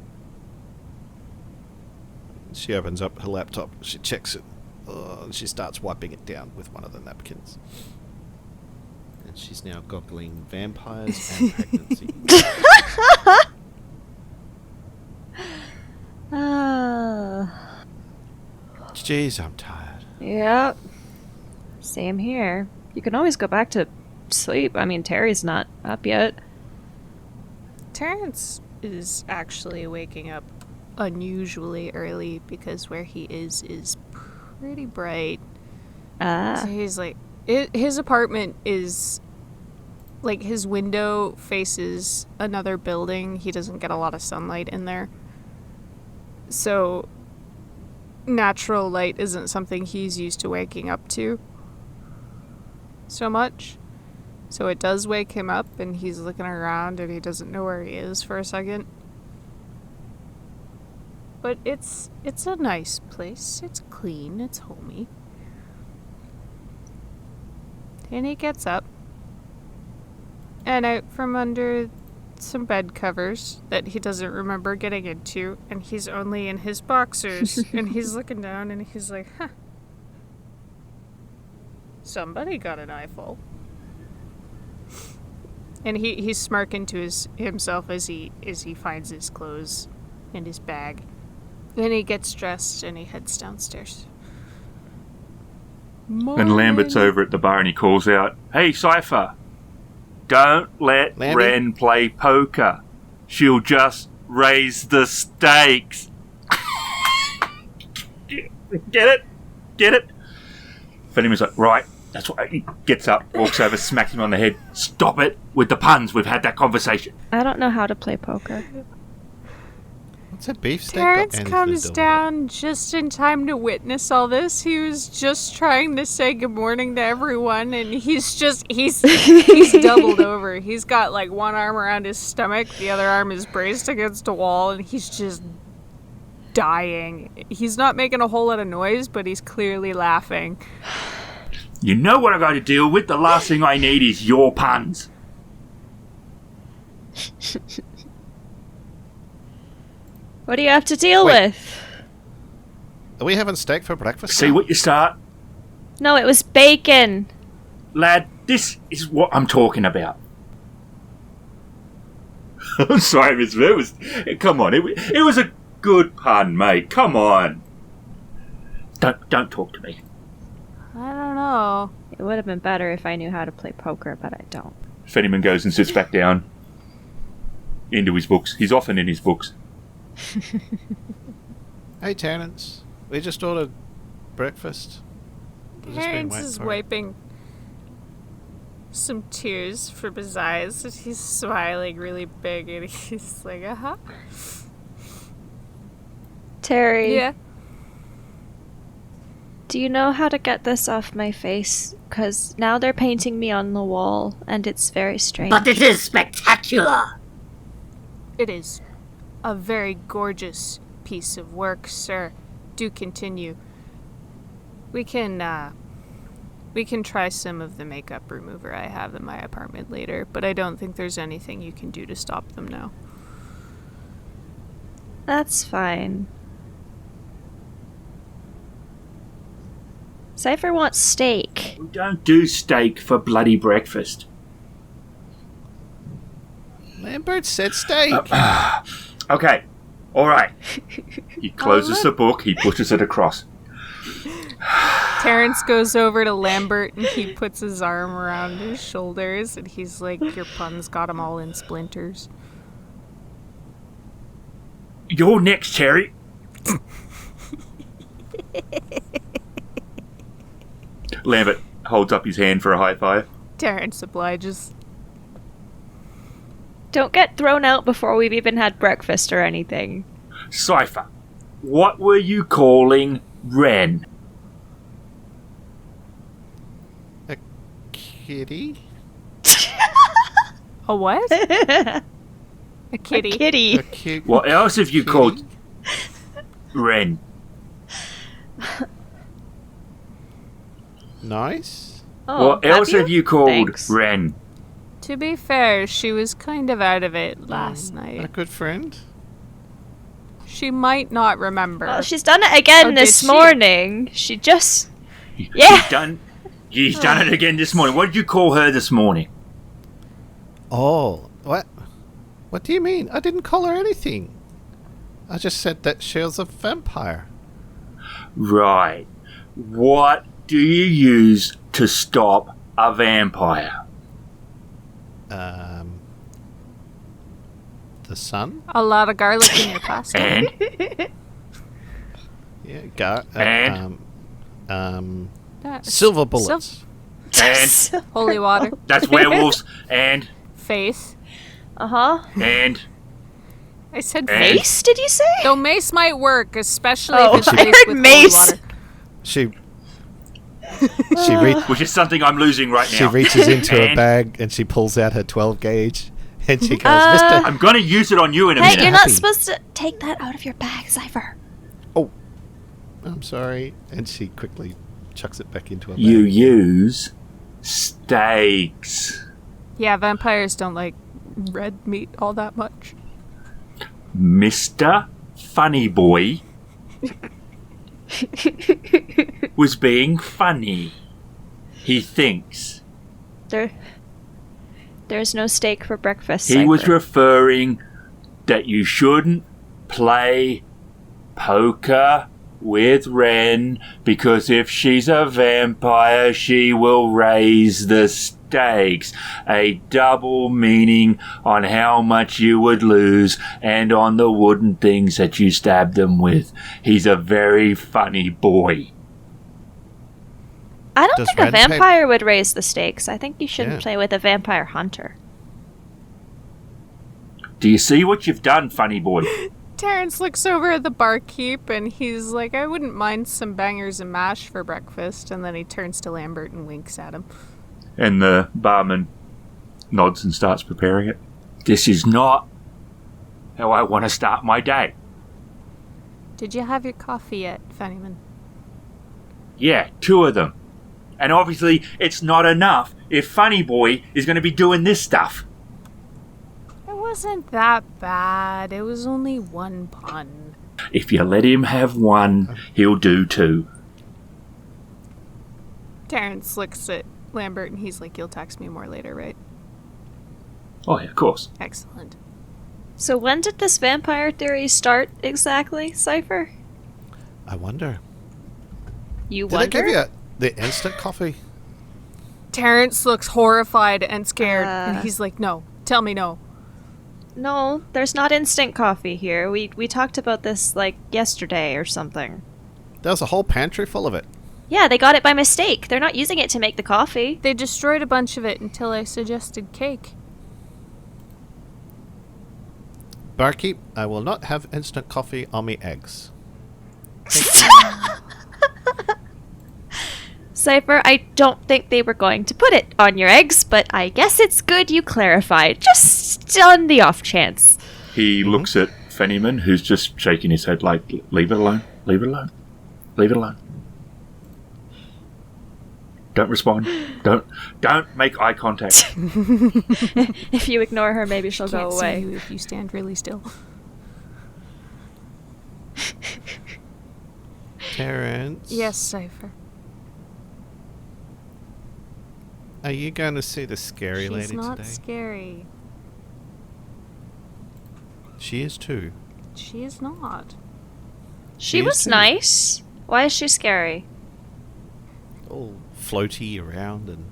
She opens up her laptop, she checks it, and she starts wiping it down with one of the napkins. And she's now goggling vampires and pregnancy. Jeez, I'm tired. Yep. Same here. You can always go back to sleep. I mean, Terry's not up yet. Terrence is actually waking up unusually early because where he is pretty bright. So he's like, his apartment is like, his window faces another building. He doesn't get a lot of sunlight in there. So natural light isn't something he's used to waking up to so much. So it does wake him up, and he's looking around, and he doesn't know where he is for a second. But it's a nice place. It's clean. It's homey. And he gets up, and out from under some bed covers that he doesn't remember getting into, and he's only in his boxers, and he's looking down, and he's like, huh. Somebody got an eyeful. And he's smirking to himself as he finds his clothes and his bag. Then he gets dressed and he heads downstairs. And Lambert's over at the bar and he calls out, "Hey, Cipher, don't let Lamby? Wren play poker. She'll just raise the stakes." Get it? Get it? Fenim's like, right. That's why he gets up, walks over, smacks him on the head. "Stop it with the puns. We've had that conversation." I don't know how to play poker. What's that beefsteak? Terrence Annie's comes been down just in time to witness all this. He was just trying to say good morning to everyone, and he's doubled over. He's got like one arm around his stomach, the other arm is braced against a wall, and he's just dying. He's not making a whole lot of noise, but he's clearly laughing. You know what I got to deal with? The last thing I need is your puns. What do you have to deal with? Are we having steak for breakfast? See what you start? No, it was bacon. Lad, this is what I'm talking about. I'm sorry, Miss Ver. Come on, it was a good pun, mate. Come on. Don't talk to me. I don't know. It would have been better if I knew how to play poker, but I don't. Fennyman goes and sits back down into his books. He's often in his books. Hey, Terrence. We just ordered breakfast. We've just been Terrence waiting is for it. wiping some tears from his eyes, and he's smiling really big, and he's like, uh-huh. Terry, Yeah. do you know how to get this off my face? Because now they're painting me on the wall, and it's very strange. But it is spectacular. It is a very gorgeous piece of work, sir. Do continue. We can try some of the makeup remover I have in my apartment later, but I don't think there's anything you can do to stop them now. That's fine. Cipher wants steak. We don't do steak for bloody breakfast. Lambert said steak. Okay, all right. He closes the book. He pushes it across. Terrence goes over to Lambert and he puts his arm around his shoulders and he's like, your pun's got him all in splinters. You're next, Cherry. Lambert holds up his hand for a high five. Terrence obliges. Don't get thrown out before we've even had breakfast or anything. Cipher, what were you calling Wren? A kitty? A what? A A kitty. kitty. A cute What else have you kitty? called Wren? Nice. Oh, What else have you called Thanks. Wren? To be fair, she was kind of out of it last A night. good friend. She might not remember. Well, she's done it again Oh, this did she? morning. She just... Yeah. He's done it again this morning. What did you call her this morning? Oh, what? What do you mean? I didn't call her anything. I just said that she was a vampire. Right. What do you use to stop a vampire? The sun? A lot of garlic in your pasta. And? Yeah, That's silver bullets. And? holy water. That's werewolves. And? Faith. Uh-huh. And? I said And? faith. Mace, did you say? Though mace might work, especially Oh, if it's I laced heard with mace. holy water. She Which is something I'm losing right now. she reaches into a And? bag and she pulls out her 12 gauge and she goes, Uh, I'm going to use it on you in a Hey, minute. you're not happy. supposed to take that out of your bag, Cipher. "Oh, I'm sorry," and she quickly chucks it back into a bag. You use steaks. Yeah, vampires don't like red meat all that much. Mr. Funny Boy was being funny. He thinks. There's no steak for breakfast, He was Cipher. referring that you shouldn't play poker with Wren because if she's a vampire, she will raise the stakes. A double meaning on how much you would lose and on the wooden things that you stabbed them with. He's a very funny boy. I don't Does think a Ren pay- vampire would raise the stakes. I think you shouldn't Yeah. play with a vampire hunter. Do you see what you've done, funny boy? Terrence looks over at the barkeep and he's like, I wouldn't mind some bangers and mash for breakfast. And then he turns to Lambert and winks at him. And the barman nods and starts preparing it. This is not how I want to start my day. Did you have your coffee yet, Fennyman? Yeah, 2 of them. And obviously, it's not enough if Funny Boy is going to be doing this stuff. It wasn't that bad. It was only one pun. If you let him have 1, he'll do 2. Terrence looks at Lambert and he's like, "You'll text me more later, right?" Oh, yeah, of course. Excellent. So when did this vampire theory start exactly, Cipher? I wonder. You Did wonder? they give you the instant coffee? Terrence looks horrified and scared, and he's like, "No, tell me no." No, there's not instant coffee here. We talked about this, like, yesterday or something. There was a whole pantry full of it. Yeah, they got it by mistake. They're not using it to make the coffee. They destroyed a bunch of it until I suggested cake. Barkeep, I will not have instant coffee on me eggs. Cipher, I don't think they were going to put it on your eggs, but I guess it's good you clarified, just on the off chance. He looks at Fennyman, who's just shaking his head like, leave it alone, leave it alone, leave it alone. Don't respond. Don't make eye contact. If you ignore her, maybe she'll go Can't away. see you if you stand really still. Terrence? Yes, Cipher. Are you going to see the scary She's lady not today? scary. She is too. She is not. She is was too. nice. Why is she scary? All floaty around and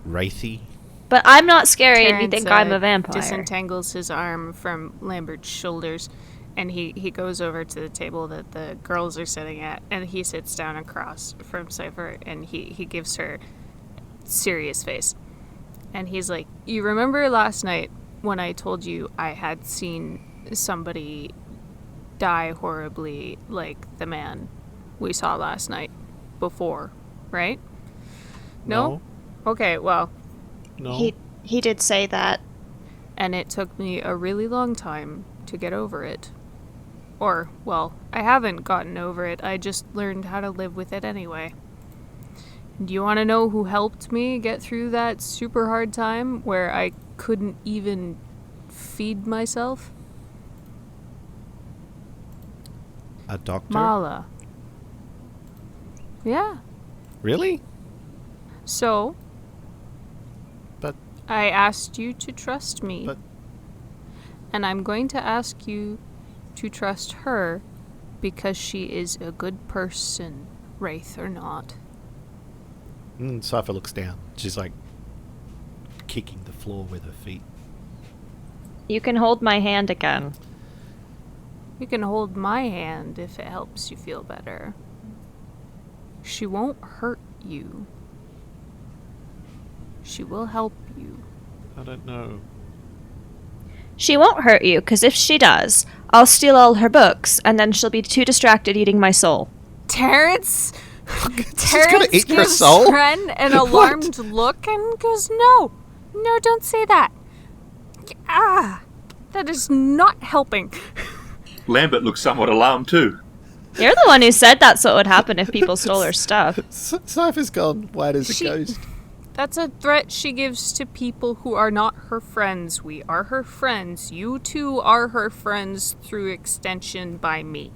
wraithy. But I'm not scary and you Terrence, think I'm a vampire. disentangles his arm from Lambert's shoulders, and he goes over to the table that the girls are sitting at, and he sits down across from Cipher, and he gives her serious face. And he's like, "You remember last night when I told you I had seen somebody die horribly like the man we saw last night before, right?" No? Okay, well, No. He did say that. and it took me a really long time to get over it. Or, well, I haven't gotten over it, I just learned how to live with it anyway. Do you want to know who helped me get through that super hard time where I couldn't even feed myself? A doctor? Mala. Yeah. Really? So, But I asked you to trust me. But- And I'm going to ask you to trust her because she is a good person, wraith or not. Cipher looks down. She's like kicking the floor with her feet. You can hold my hand again. You can hold my hand if it helps you feel better. She won't hurt you. She will help you. I don't know. She won't hurt you, because if she does, I'll steal all her books, and then she'll be too distracted eating my soul. Terrence? She's gonna eat your gives soul? Wren an What? alarmed look and goes, No, don't say that. That is not helping. Lambert looks somewhat alarmed too. You're the one who said that's what would happen if people stole her stuff. Cipher's gone white as a ghost. That's a threat she gives to people who are not her friends. We are her friends. You two are her friends through extension by me.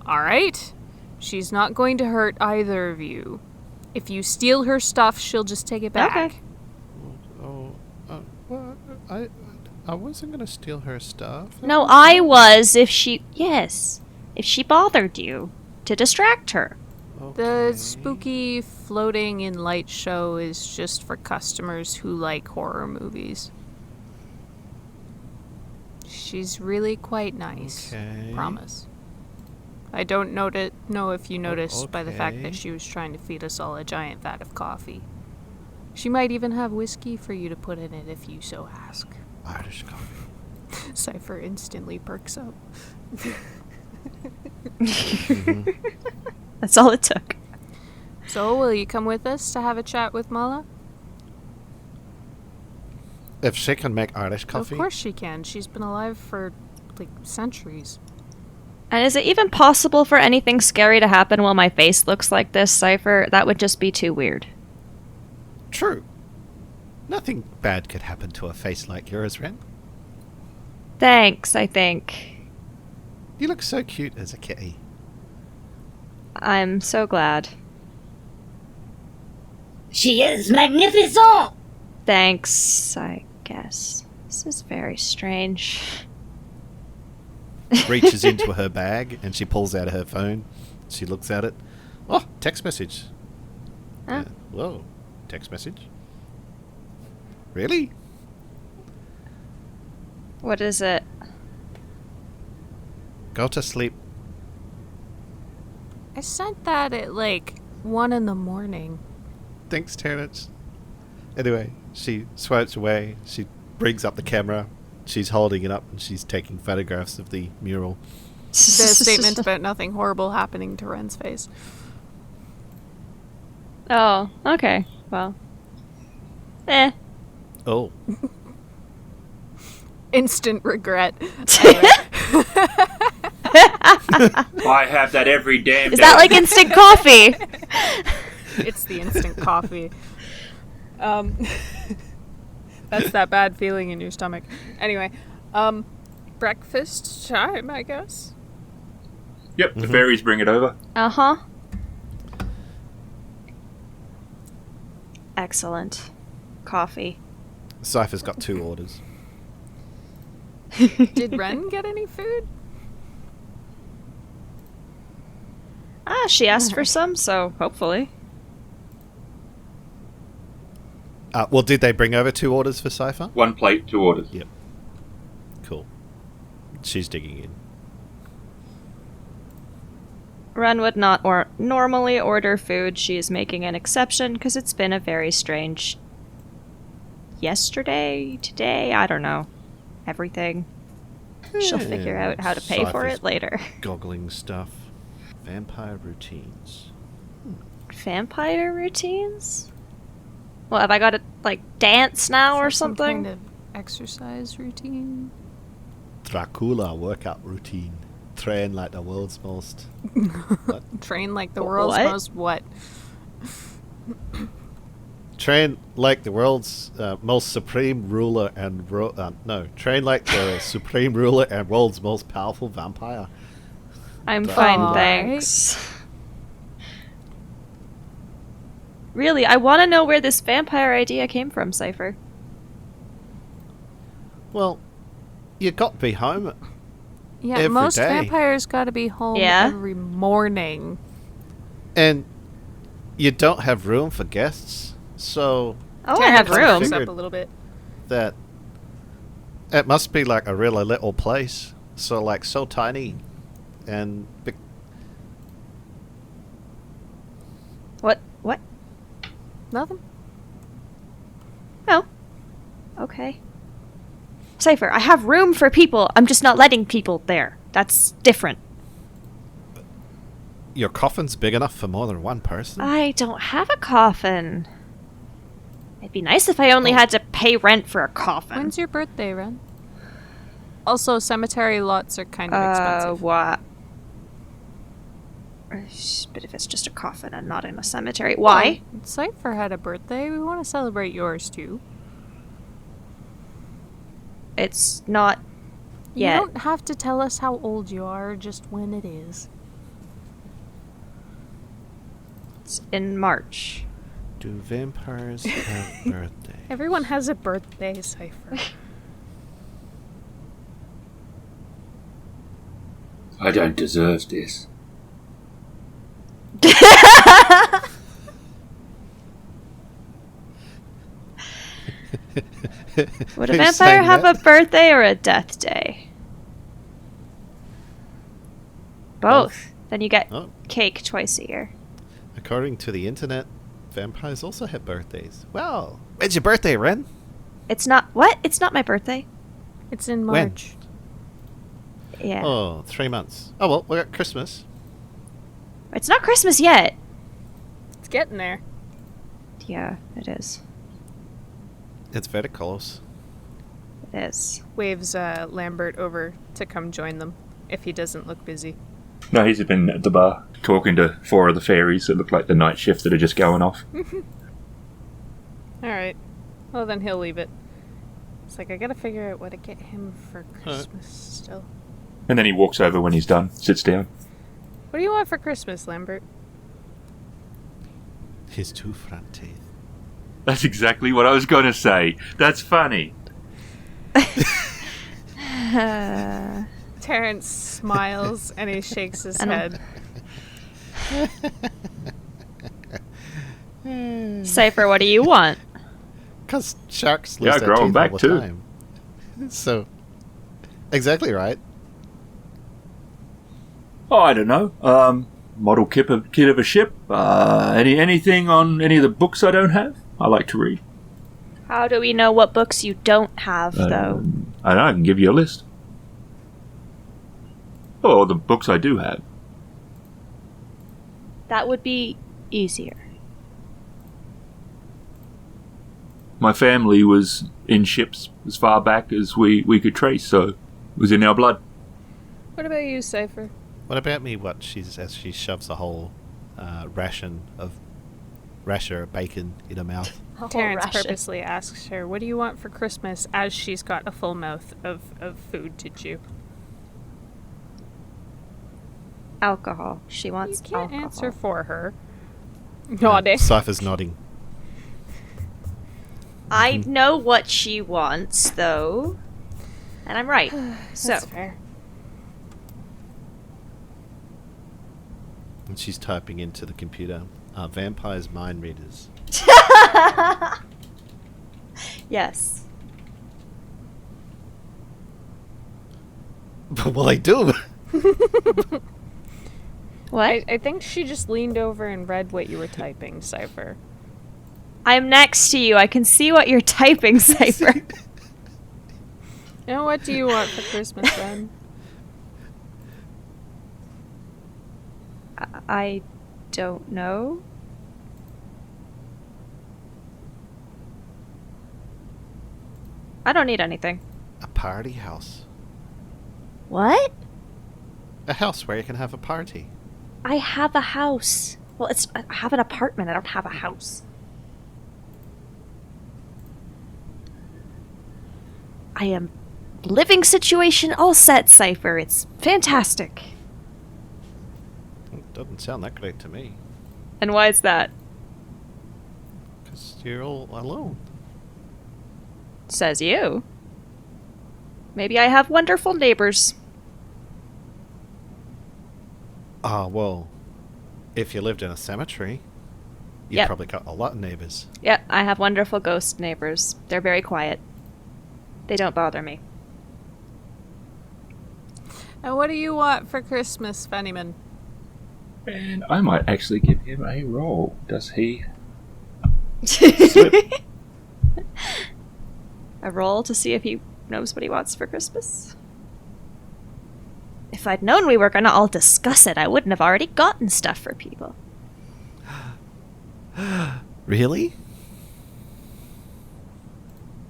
Alright? She's not going to hurt either of you. If you steal her stuff, she'll just take it back. Okay. Well, I wasn't gonna steal her stuff. No, I was if she bothered you to distract her. The spooky floating in light show is just for customers who like horror movies. She's really quite nice. Okay. Promise. I don't know if you noticed by the fact okay. that she was trying to feed us all a giant vat of coffee. She might even have whiskey for you to put in it if you so ask. Irish coffee. Cipher instantly perks up. That's all it took. So, will you come with us to have a chat with Mala? If she can make Irish coffee. Of course she can. She's been alive for, like, centuries. And is it even possible for anything scary to happen while my face looks like this, Cipher? That would just be too weird. True. Nothing bad could happen to a face like yours, Wren. Thanks, I think. You look so cute as a kitty. I'm so glad. She is magnificent! Thanks, I guess. This is very strange. Reaches into her bag and she pulls out her phone. She looks at it. Oh, text message. Huh? Whoa, text message? Really? What is it? Go to sleep. I sent that at like 1 in the morning. Thanks, Terrence. Anyway, she swipes away. She brings up the camera. She's holding it up and she's taking photographs of the mural. The statement about nothing horrible happening to Wren's face. Oh, okay. Well. Eh. Oh. Instant regret. Anyway. I have that every damn Is day. that like instant coffee? It's the instant coffee. That's that bad feeling in your stomach. Anyway, breakfast time, I guess. Yep, the fairies bring it over. Uh-huh. Excellent. Coffee. Cipher's got 2 orders. Did Wren get any food? She asked for some, so hopefully. Well, did they bring over 2 orders for Cipher? 1 plate, 2 orders. Yep. Cool. She's digging in. Wren would not normally order food. She is making an exception because it's been a very strange yesterday, today, I don't know. Everything. She'll figure out how to pay for Cypher's it later. Goggling stuff. Vampire routines. Vampire routines? Well, have I got to, like, dance now or Some something? kind of exercise routine. Dracula workout routine. Train like the world's most... Train like the world's What? most what? Train like the world's most supreme ruler and... train like the supreme ruler and world's most powerful vampire. I'm fine, Alright. thanks. Really, I want to know where this vampire idea came from, Cipher. Well, you got to be home. Yeah, Every most day. vampires got to be home Yeah? every morning. And you don't have room for guests. So Oh, I have Technically, room. mix Figured- up a little bit. that... It must be like a really little place. So like so tiny. And... What? Nothing. No. Okay. Cipher, I have room for people. I'm just not letting people there. That's different. Your coffin's big enough for more than 1 person? I don't have a coffin. It'd be nice if I only had to pay rent for a coffin. When's your birthday, Wren? Also, cemetery lots are kind of expensive. What? But if it's just a coffin and not in a cemetery, why? Well, Cipher had a birthday. We want to celebrate yours too. It's not yet. You don't have to tell us how old you are, just when it is. It's in March. Do vampires have birthdays? Everyone has a birthday, Cipher. I don't deserve this. Would a Who's vampire saying have that? a birthday or a death day? Both. Then you get Oh, cake twice a year. according to the internet, vampires also have birthdays. Well, when's your birthday, Wren? It's not what? It's not my birthday. It's in When? March. Yeah. Oh, 3 months. Oh well, we got Christmas. It's not Christmas yet. It's getting there. Yeah, it is. It's very close. It is. Waves Lambert over to come join them if he doesn't look busy. No, he's been at the bar talking to 4 of the fairies that look like the night shift that are just going off. Alright. Well, then he'll leave it. It's like, I gotta figure out what to get him for Christmas still. And then he walks over when he's done, sits down. What do you want for Christmas, Lambert? His 2 front teeth. That's exactly what I was going to say. That's funny. Terrence smiles and he shakes his head. Cipher, what do you want? Because sharks Yeah, lose their growing teeth back all the too. time. So, exactly right. Oh, I don't know. Model kit of a ship. Anything on any of the books I don't have? I like to read. How do we know what books you don't have, though? I don't know. I can give you a list. Oh, the books I do have. That would be easier. My family was in ships as far back as we could trace, so it was in our blood. What about you, Cipher? What about me? As she shoves a whole rasher of bacon in her mouth. Terrence purposely asks her, what do you want for Christmas, as she's got a full mouth of food to chew. Alcohol. She You wants can't alcohol. answer for her. Nodding. Cypher's nodding. I know what she wants, though. And I'm right. So, That's fair. And she's typing into the computer. Vampires mind readers. yes. Well, they do. What? I think she just leaned over and read what you were typing, Cipher. I'm next to you. I can see what you're typing, Cipher. And what do you want for Christmas, then? I don't know. I don't need anything. A party house. What? A house where you can have a party. I have a house. Well, I have an apartment. I don't have a house. I am living situation all set, Cipher. It's fantastic. It doesn't sound that great to me. And why is that? Because you're all alone. Says you. Maybe I have wonderful neighbors. Ah, well, if you lived in a cemetery, you've Yep. probably got a lot of neighbors. Yeah, I have wonderful ghost neighbors. They're very quiet. They don't bother me. And what do you want for Christmas, Fennyman? And I might actually give him a roll. Does he? Slip. A roll to see if he knows what he wants for Christmas? If I'd known we were gonna all discuss it, I wouldn't have already gotten stuff for people. Really?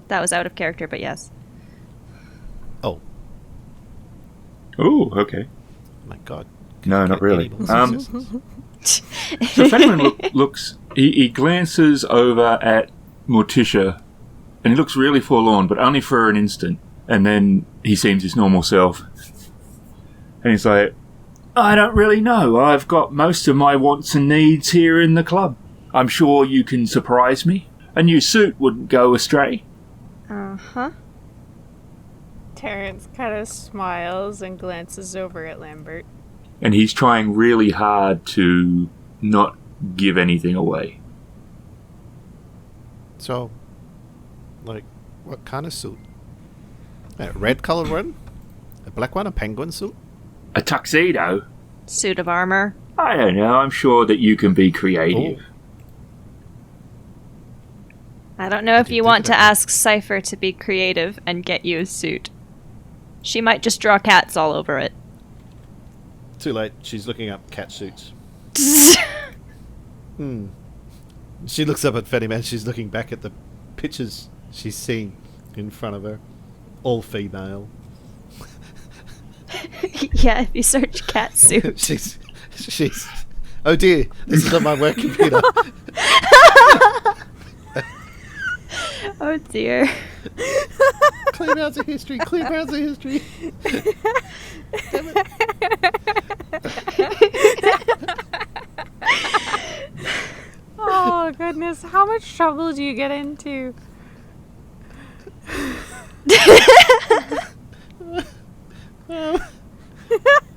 That was out of character, but yes. Oh, Oh, okay. my God. No, not really. Any more successes? So Fenneman looks. He glances over at Morticia, and he looks really forlorn, but only for an instant. And then he seems his normal self. And he's like, I don't really know. I've got most of my wants and needs here in the club. I'm sure you can surprise me. A new suit wouldn't go astray. Uh-huh. Terrence kind of smiles and glances over at Lambert. And he's trying really hard to not give anything away. So, like, what kind of suit? A red colored one? A black one? A penguin suit? A tuxedo? Suit of armor. I don't know. I'm sure that you can be creative. Oh. I don't know if didn't you think want of to that. ask Cipher to be creative and get you a suit. She might just draw cats all over it. Too late. She's looking up cat suits. She looks up at Fennyman. She's looking back at the pictures she's seeing in front of her. All female. Yeah, if you search cat soup. she's. Oh dear, this is on my work computer. Oh dear. Clear browser history. Clear browser history. Damn it. Oh goodness, how much trouble do you get into?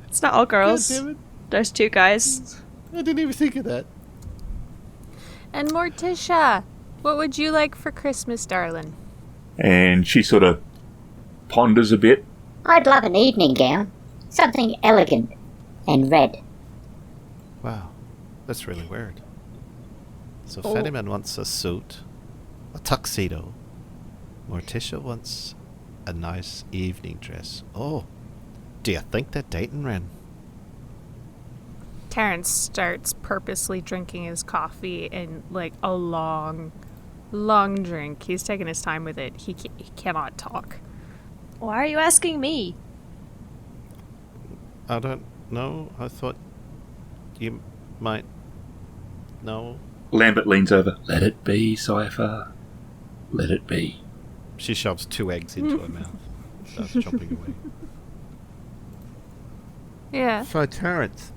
It's not all girls. God damn it. There's 2 guys. I didn't even think of that. And Morticia, what would you like for Christmas, darling? And she sort of ponders a bit. I'd love an evening gown. Something elegant and red. Wow, that's really weird. So Oh. Fennyman wants a suit, a tuxedo. Morticia wants a nice evening dress. Oh, do you think they're dating, Wren? Terrence starts purposely drinking his coffee in like a long drink. He's taking his time with it. He cannot talk. Why are you asking me? I don't know. I thought you might know. Lambert leans over. Let it be, Cipher. Let it be. She shoves 2 eggs into her mouth. Starts chomping away. Yeah. So Terrence.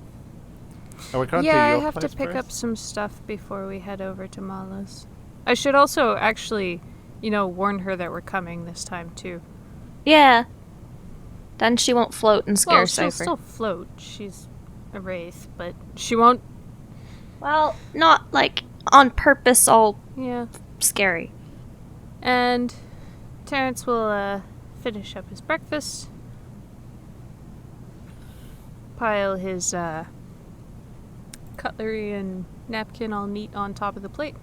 Are we going Yeah, to I your have to place pick first? up some stuff before we head over to Mala's. I should also actually, warn her that we're coming this time too. Yeah. Then she won't float and scare Well, she'll Cipher. still float. She's a wraith, but she won't. Well, not like on purpose all Yeah. scary. And Terrence will finish up his breakfast. Pile his cutlery and napkin all neat on top of the plate.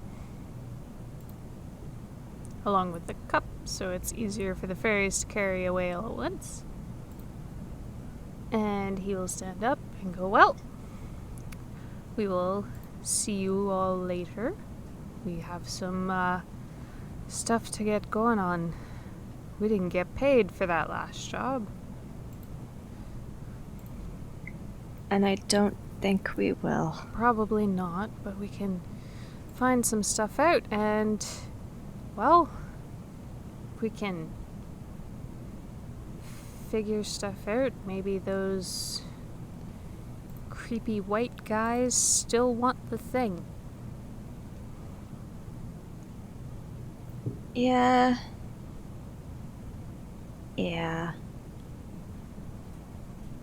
Along with the cup, so it's easier for the fairies to carry away all at once. And he will stand up and go, well, we will see you all later. We have some stuff to get going on. We didn't get paid for that last job. And I don't think we will. Probably not, but we can find some stuff out and, well, we can figure stuff out. Maybe those creepy white guys still want the thing. Yeah. Yeah.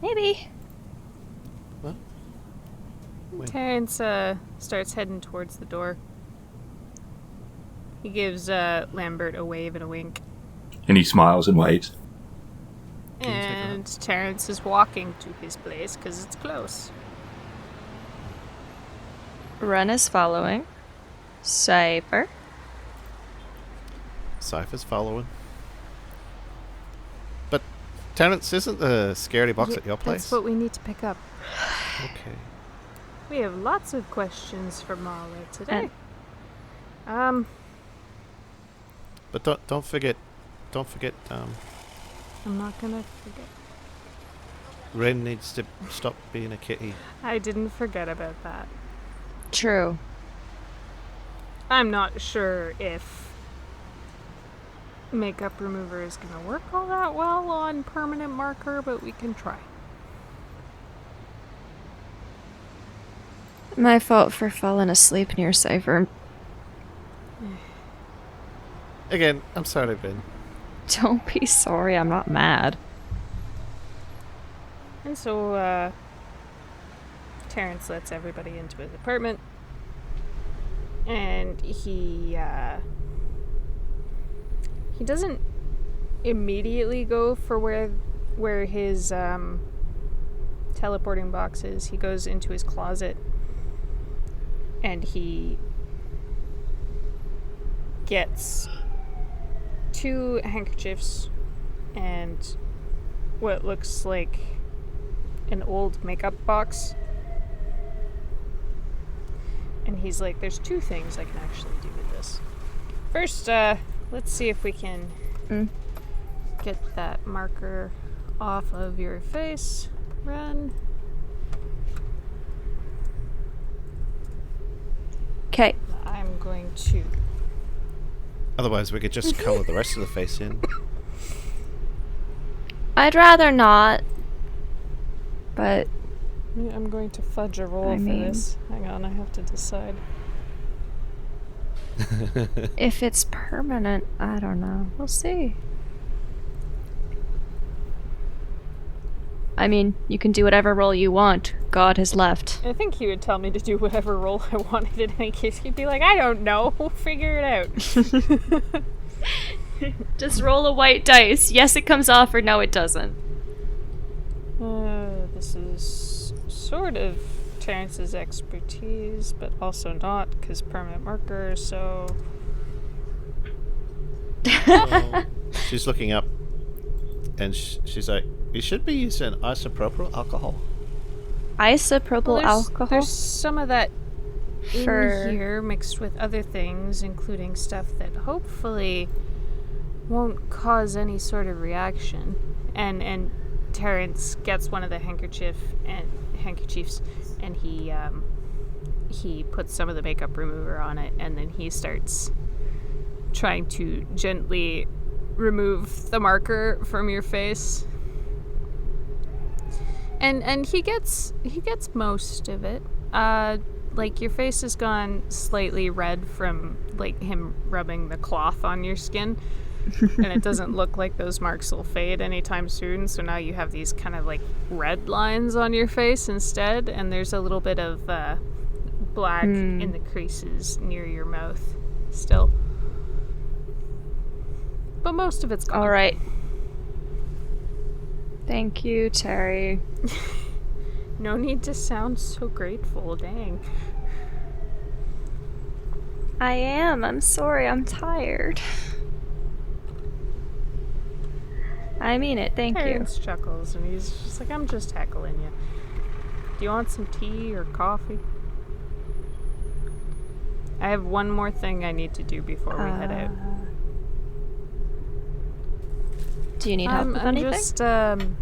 Maybe. What? Wait. Terrence starts heading towards the door. He gives Lambert a wave and a wink. And he smiles and waves. Can you take a And Terrence is walking to his place because it's close. Wren is following. Cipher. Cipher's following. But Terrence, isn't the scary box Yeah, at your place? That's what we need to pick up. Okay. We have lots of questions for Mala today. But don't forget I'm not gonna forget. Wren needs to stop being a kitty. I didn't forget about that. True. I'm not sure if makeup remover is gonna work all that well on permanent marker, but we can try. My fault for falling asleep near Cipher. Again, I'm sorry, Ben. Don't be sorry, I'm not mad. And so, Terrence lets everybody into his apartment. And he doesn't immediately go for where his teleporting box is. He goes into his closet and he gets 2 handkerchiefs and what looks like an old makeup box. And he's like, there's 2 things I can actually do with this. First, let's see if we can get that marker off of your face, Wren. Okay. I'm going to... Otherwise, we could just colour the rest of the face in. I'd rather not. But I'm going to fudge a roll for this. Hang on, I have to decide. if it's permanent, I don't know. We'll see. I mean, you can do whatever roll you want. God has left. I think he would tell me to do whatever roll I wanted in any case. He'd be like, I don't know. We'll figure it out. Just roll a white dice. Yes, it comes off, or no, it doesn't. This is sort of Terrence's expertise, but also not, because permanent marker, so... She's looking up, and she's like, "You should be using isopropyl alcohol." Isopropyl alcohol? There's some of that in For- here mixed with other things, including stuff that hopefully won't cause any sort of reaction. And Terrence gets one of the handkerchiefs and he puts some of the makeup remover on it, and then he starts trying to gently remove the marker from your face. And he gets most of it. Like, your face has gone slightly red from, like, him rubbing the cloth on your skin. And it doesn't look like those marks will fade anytime soon, so now you have these kind of, like, red lines on your face instead, and there's a little bit of black in the creases near your mouth still. But most of it's gone. Alright. Thank you, Terry. No need to sound so grateful, dang. I am. I'm sorry. I'm tired. I mean it. Thank you. Terrence chuckles, and he's just like, I'm just heckling you. Do you want some tea or coffee? I have one more thing I need to do before we head out. Do you need help with anything?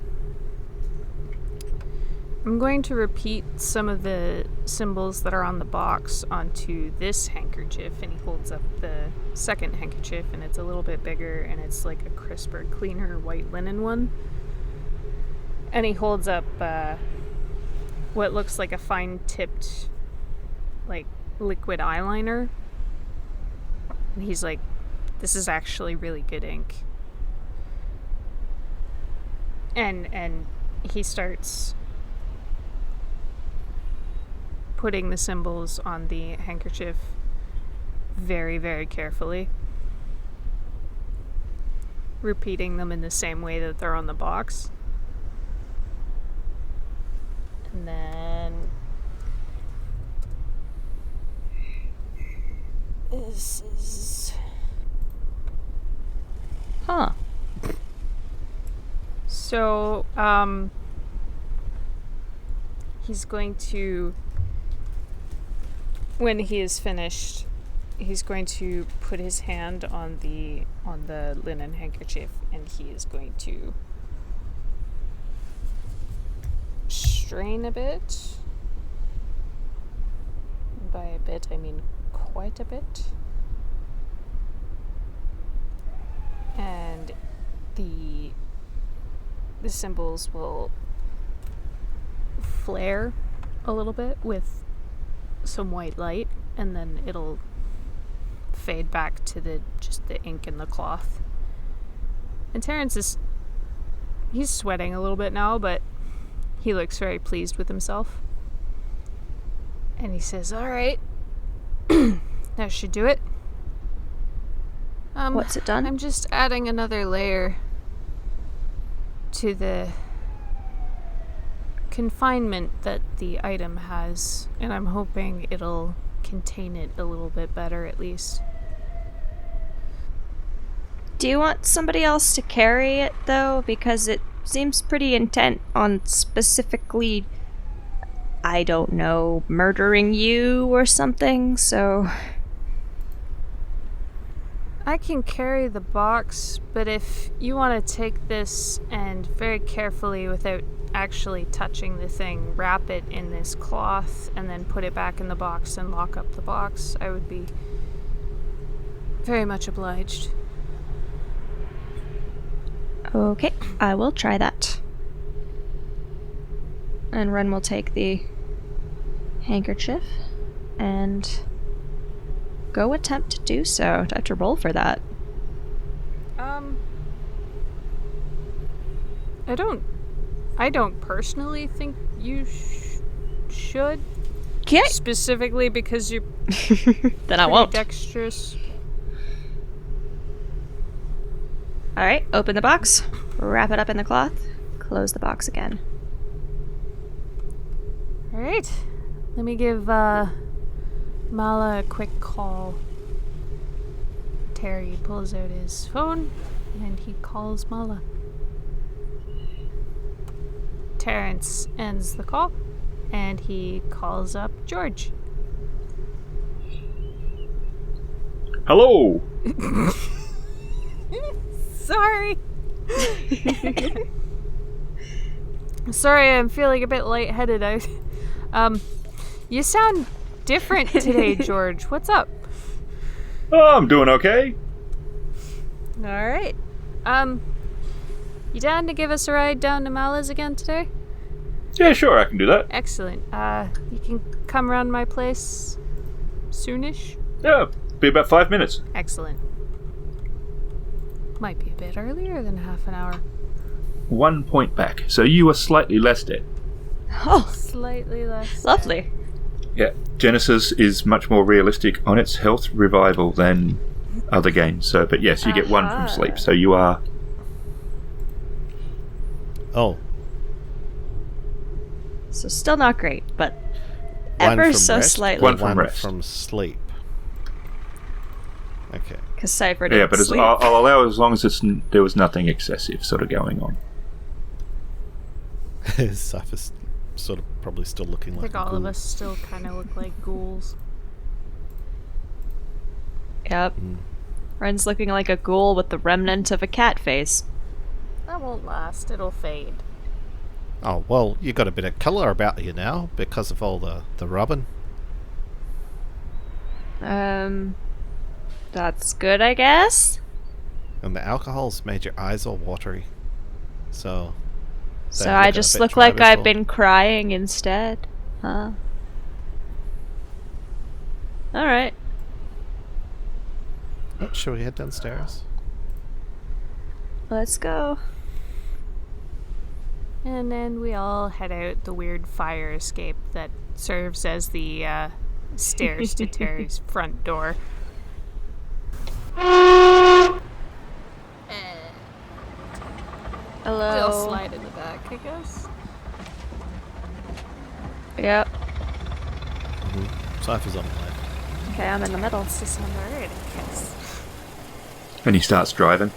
I'm going to repeat some of the symbols that are on the box onto this handkerchief, and he holds up the second handkerchief, and it's a little bit bigger, and it's like a crisper, cleaner white linen one. And he holds up what looks like a fine-tipped, like, liquid eyeliner. And he's like, this is actually really good ink. And he starts putting the symbols on the handkerchief very, very carefully, repeating them in the same way that they're on the box. And then this is... Huh. So, he's going to, when he is finished, he's going to put his hand on the linen handkerchief, and he is going to strain a bit. And by a bit, I mean quite a bit. And the symbols will flare a little bit with some white light, and then it'll fade back to just the ink and the cloth. And Terrence he's sweating a little bit now, but he looks very pleased with himself. And he says, "Alright, that should do it. What's it done? I'm just adding another layer to the confinement that the item has, and I'm hoping it'll contain it a little bit better, at least." Do you want somebody else to carry it, though? Because it seems pretty intent on specifically, I don't know, murdering you or something, so... I can carry the box, but if you want to take this and very carefully, without actually touching the thing, wrap it in this cloth and then put it back in the box and lock up the box, I would be very much obliged. Okay, I will try that. And Wren will take the handkerchief and go attempt to do so. Do I have to roll for that? I don't personally think you should. Okay. Specifically because you're Then I pretty won't. dexterous. Alright, open the box, wrap it up in the cloth, close the box again. Alright. Let me give Mala a quick call. Terry pulls out his phone and he calls Mala. Terrence ends the call and he calls up George. Hello! Sorry. Sorry, I'm feeling a bit lightheaded out. You sound different today, George. What's up? Oh, I'm doing okay. Alright. You down to give us a ride down to Mala's again today? Yeah, sure, I can do that. Excellent. You can come around my place soonish? Yeah, be about 5 minutes. Excellent. Might be a bit earlier than half an hour. 1 point back, so you are slightly less dead. Oh, Slightly less. lovely. Yeah, Genesys is much more realistic on its health revival than other games. So, but yes, you get 1 from sleep, so you are... Oh, So still not great, but one ever from so rest? slightly. One from rest. from sleep. Okay. Because Cipher Yeah, didn't but sleep. I'll allow as long as there was nothing excessive sort of going on. Cypher's sort of probably still looking I like think a all of ghoul. us still kind of look like ghouls. Yep. Wren's looking like a ghoul with the remnant of a cat face. That won't last. It'll fade. Oh, well, you got a bit of colour about you now because of all the rubbing. That's good, I guess. And the alcohol's made your eyes all watery. So... So they're I looking a just bit look like I've tribal. been crying instead. Huh? Alright. Oh, shall we head downstairs? Let's go. And then we all head out the weird fire escape that serves as the stairs to Terry's front door. Hello. We'll slide in the back, I guess. Yep. Cypher's on the left. Okay, I'm in the middle. It's just on the right, I guess. And he starts driving.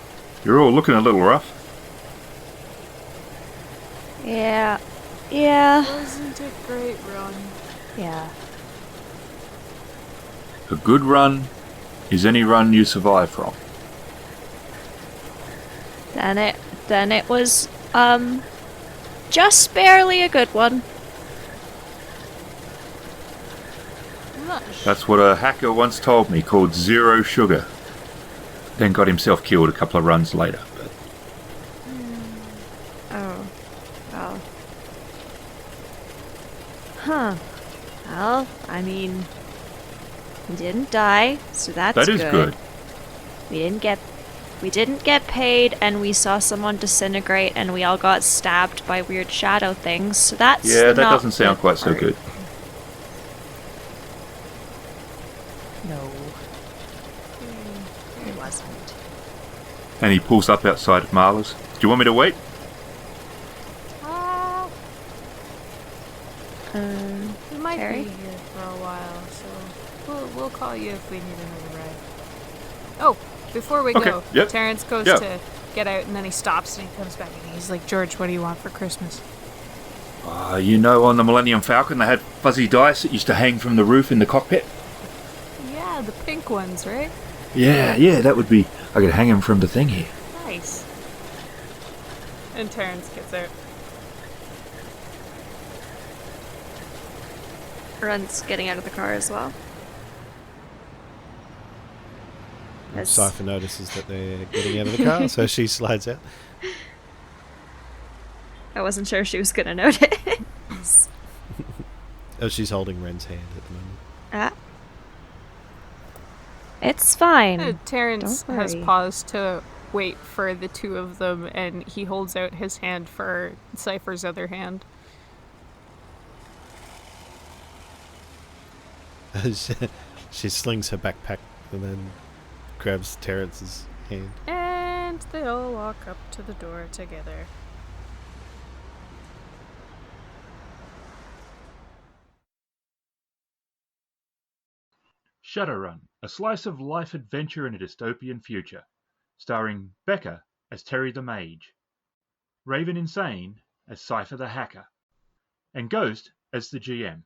You're all looking a little rough. Yeah. Yeah. Wasn't a great run. Yeah. A good run is any run you survive from. Then it was, just barely a good one. I'm not sure. That's what a hacker once told me, called zero sugar. Then got himself killed a couple of runs later. But Oh. Well. Huh. Well, I mean, we didn't die, so that's that is good. We didn't get paid, and we saw someone disintegrate, and we all got stabbed by weird shadow things. So that's Yeah, that not doesn't sound the quite so part. good. No, it wasn't. And he pulls up outside of Marla's. Do you want me to wait? We might Terry? be here for a while, so we'll call you if we need another ride. Oh, before we Okay, go, yep, Terrence goes yep. to get out, and then he stops and he comes back and he's like, George, what do you want for Christmas? You know, on the Millennium Falcon they had fuzzy dice that used to hang from the roof in the cockpit? Yeah, the pink ones, right? Yeah, that would be... I could hang him from the thing here. Nice. And Terrence gets out. Wren's getting out of the car as well. As- Cipher notices that they're getting out of the car, so she slides out. I wasn't sure she was going to notice. Oh, she's holding Wren's hand at the moment. Ah. It's fine. Terrence Don't has worry. paused to wait for the two of them, and he holds out his hand for Cipher's other hand. She slings her backpack and then grabs Terrence's hand. And they all walk up to the door together. Shadowrun, a slice of life adventure in a dystopian future, starring Becca as Terry the Mage, Raveninsane as Cipher the Hacker, and Ghost as the GM.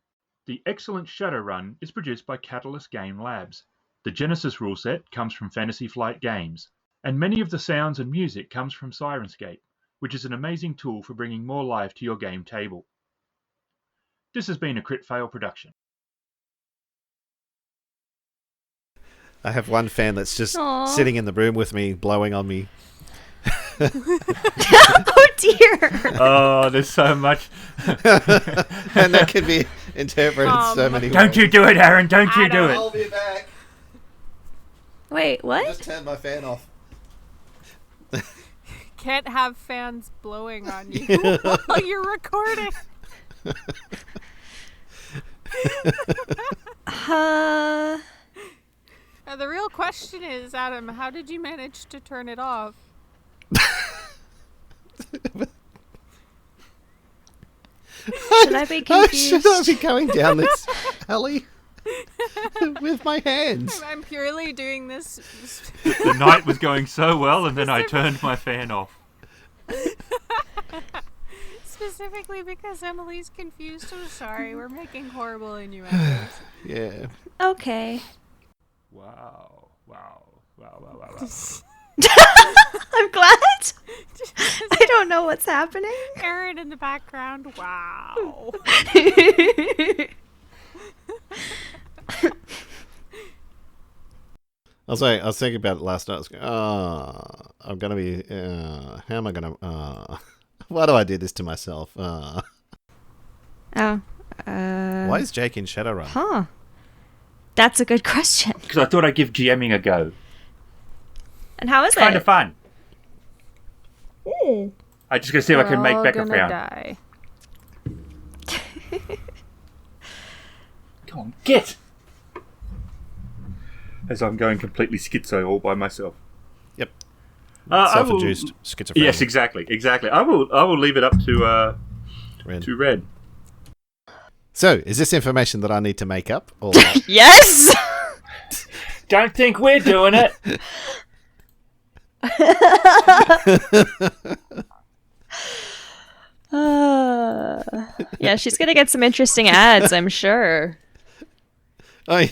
The excellent Shadowrun is produced by Catalyst Game Labs. The Genesys rule set comes from Fantasy Flight Games, and many of the sounds and music comes from Sirenscape, which is an amazing tool for bringing more life to your game table. This has been a Kritfayle production. I have one fan that's just Aw. sitting in the room with me, blowing on me. Oh dear! Oh, there's so much. And that can be interpreted so many ways. Don't you do it, Aaron. Don't you do I'll it. be back. Wait, what? Just turn my fan off. Can't have fans blowing on you while you're recording. Now, the real question is, Adam, how did you manage to turn it off? Should I be confused? Should I be going down this alley with my hands? I'm purely doing this. The night was going so well, and then I turned my fan off. Specifically because Emily's confused. I'm sorry. We're making horrible innuendos. Yeah. Okay. Wow. I'm glad. I don't know what's happening. Aaron in the background. Wow. I was thinking about it last night. I was going, I'm gonna be. How am I gonna? Why do I do this to myself? Oh. Why is Jake in Shadowrun? Huh. That's a good question. Because I thought I'd give GMing a go. And how is Kind it? of fun. I just gotta see if I can make Becca gonna frown. die. Come on, get! As I'm going completely schizo all by myself. Yep. I will- Self-induced schizophrenia. Yes, exactly. I will leave it up to Red. So, is this information that I need to make up? Or Yes! Don't think we're doing it. Yeah, she's gonna get some interesting ads, I'm sure. I